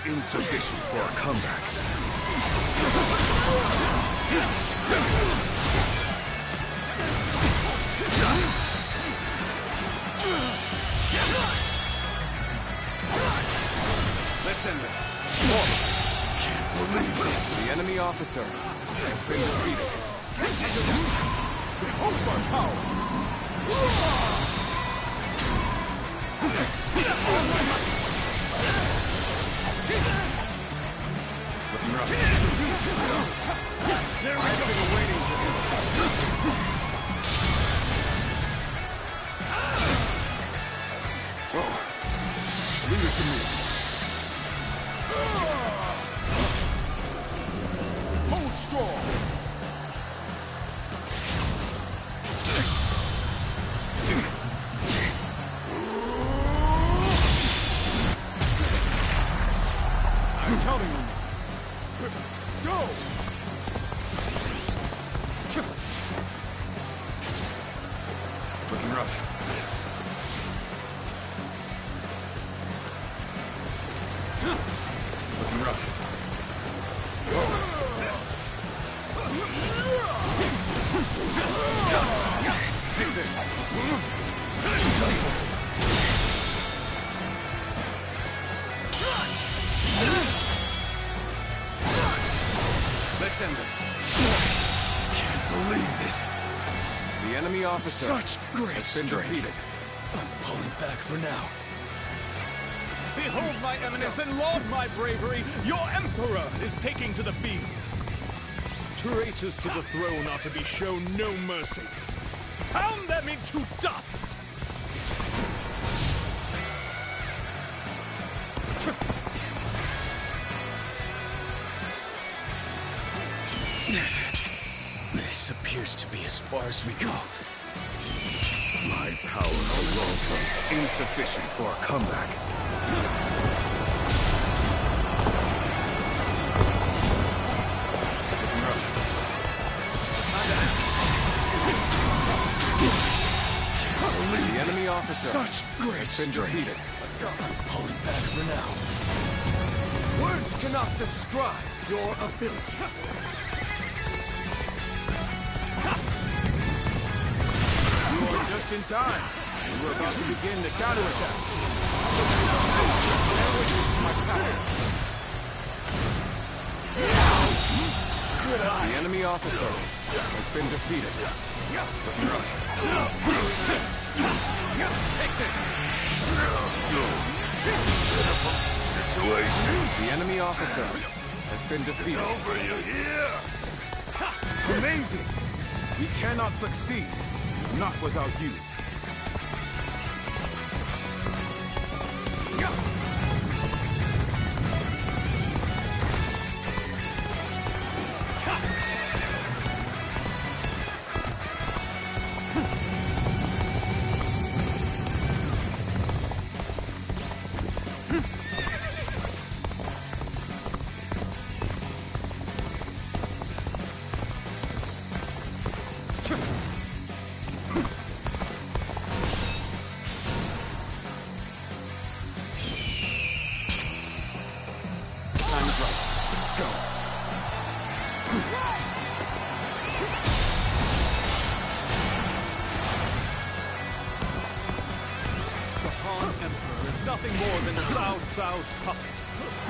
Insufficient for a comeback. Let's end this. Can't believe this. The enemy officer has been defeated. Behold our power! Looking rough. There we go. I've been waiting for this. Oh, leave it to me. Hold strong. I'm counting on you. Go! Looking rough. Looking rough. Take this. Let's end this. Can't believe this. The enemy officer Such great has been strength. defeated. I'm pulling back for now. Behold my eminence and laud my bravery! Your emperor is taking to the field! Traitors to the throne are to be shown no mercy. Pound them into dust! This appears to be as far as we go. My power alone is insufficient for a comeback. The enemy officer Such great has been strength. defeated. Let's go. I'm pulling back for now. Words cannot describe your ability. You are just in time. We're about to begin the counterattack. My power. The enemy officer has been defeated. Take this. Situation. The enemy officer has been defeated. Over you here. Amazing! We cannot succeed. Not without you. Time is right. Go. The Han Emperor is nothing more than Cao Cao's puppet.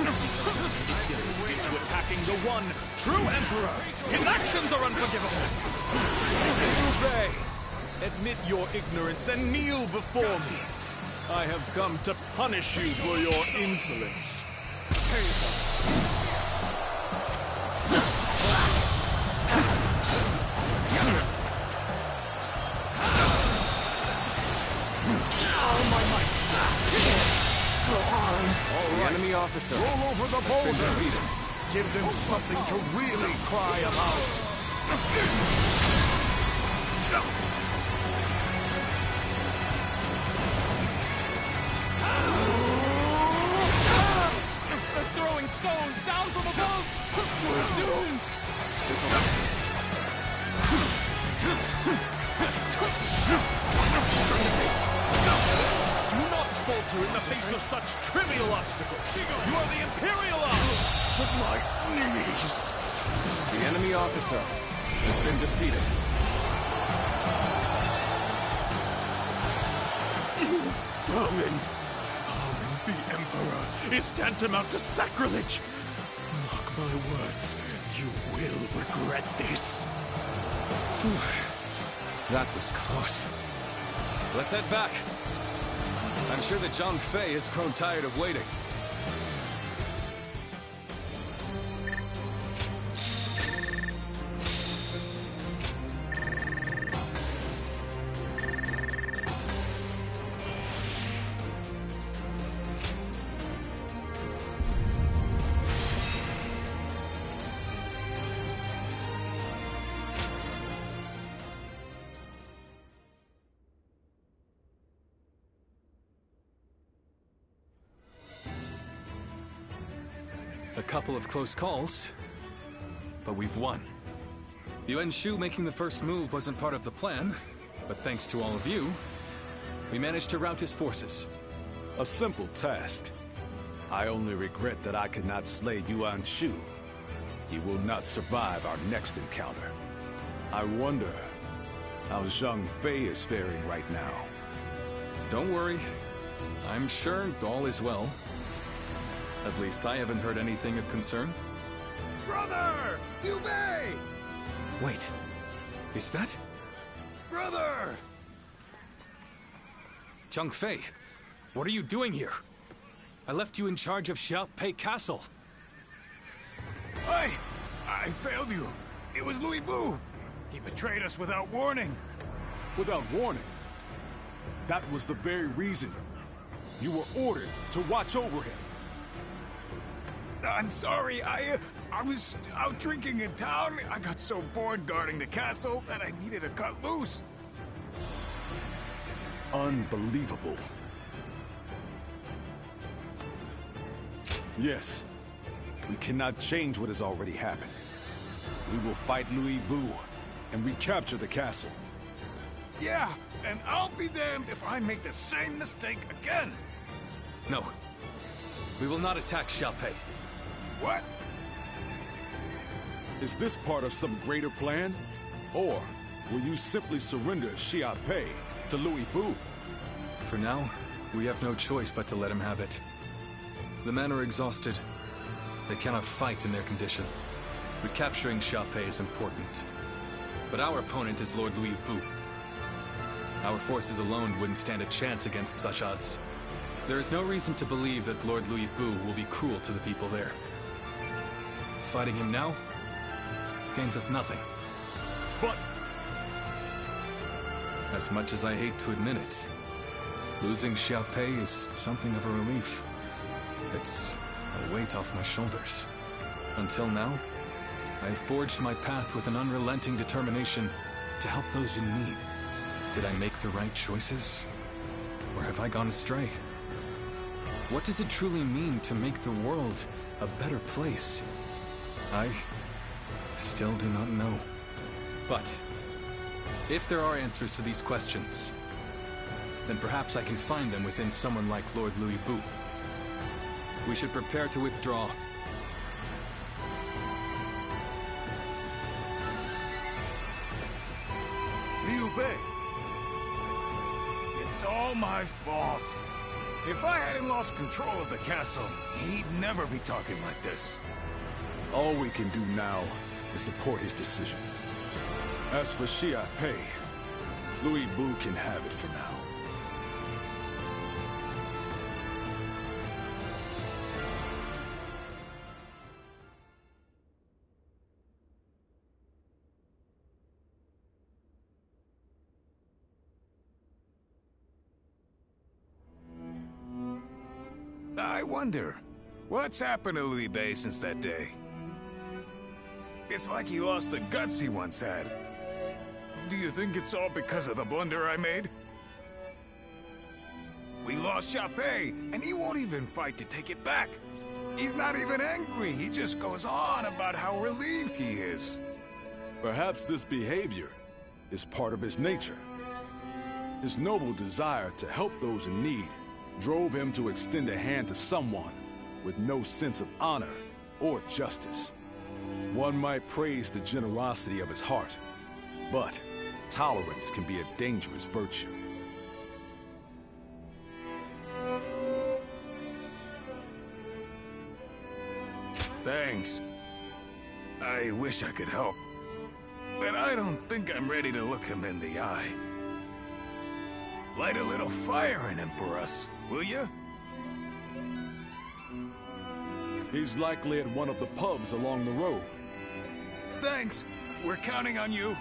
Dedicated to attacking the one true Emperor. His actions are unforgivable. Liu Bei, admit your ignorance and kneel before me. I have come to punish you for your insolence. The enemy officer Roll over the has been boulders. defeated. Give them something to really cry about. They're throwing stones down from above! We're doomed! Do not falter in the face of such trivial obstacles! You are the Imperial Army! To my knees. The enemy officer has been defeated. Vermin! Harming the Emperor is tantamount to sacrilege! Mark my words, you will regret this. That was close. Let's head back. I'm sure that Zhang Fei has grown tired of waiting. A couple of close calls, but we've won. Yuan Shu making the first move wasn't part of the plan, but thanks to all of you, we managed to rout his forces. A simple task. I only regret that I could not slay Yuan Shu. He will not survive our next encounter. I wonder how Zhang Fei is faring right now. Don't worry. I'm sure all is well. At least I haven't heard anything of concern. Brother! Liu Bei! Wait, is that? Brother! Zhang Fei, what are you doing here? I left you in charge of Xiaopei Castle. I failed you. It was Louis Bu. He betrayed us without warning. Without warning? That was the very reason you were ordered to watch over him. I'm sorry, I was out drinking in town. I got so bored guarding the castle that I needed to cut loose. Unbelievable. Yes, we cannot change what has already happened. We will fight Louis Bu and recapture the castle. Yeah, and I'll be damned if I make the same mistake again. No, we will not attack Xiaopei. What? Is this part of some greater plan? Or will you simply surrender Xiaopei to Louis Bu? For now, we have no choice but to let him have it. The men are exhausted. They cannot fight in their condition. Recapturing Xiaopei is important. But our opponent is Lord Louis Bu. Our forces alone wouldn't stand a chance against such odds. There is no reason to believe that Lord Louis Bu will be cruel to the people there. Fighting him now gains us nothing. But as much as I hate to admit it, losing Xiaopei is something of a relief. It's a weight off my shoulders. Until now, I forged my path with an unrelenting determination to help those in need. Did I make the right choices? Or have I gone astray? What does it truly mean to make the world a better place? I still do not know. But if there are answers to these questions, then perhaps I can find them within someone like Lord Louis Bu. We should prepare to withdraw. Liu Bei! It's all my fault. If I hadn't lost control of the castle, he'd never be talking like this. all we can do now is support his decision. As for Xiaopei, Louis Bu can have it for now. I wonder, what's happened to Liu Bei since that day? It's like he lost the guts he once had. Do you think it's all because of the blunder I made? We lost Xiaopei, and he won't even fight to take it back. He's not even angry, he just goes on about how relieved he is. Perhaps this behavior is part of his nature. His noble desire to help those in need drove him to extend a hand to someone with no sense of honor or justice. One might praise the generosity of his heart, but tolerance can be a dangerous virtue. Thanks. I wish I could help, but I don't think I'm ready to look him in the eye. Light a little fire in him for us, will you? He's likely at one of the pubs along the road. Thanks. We're counting on you.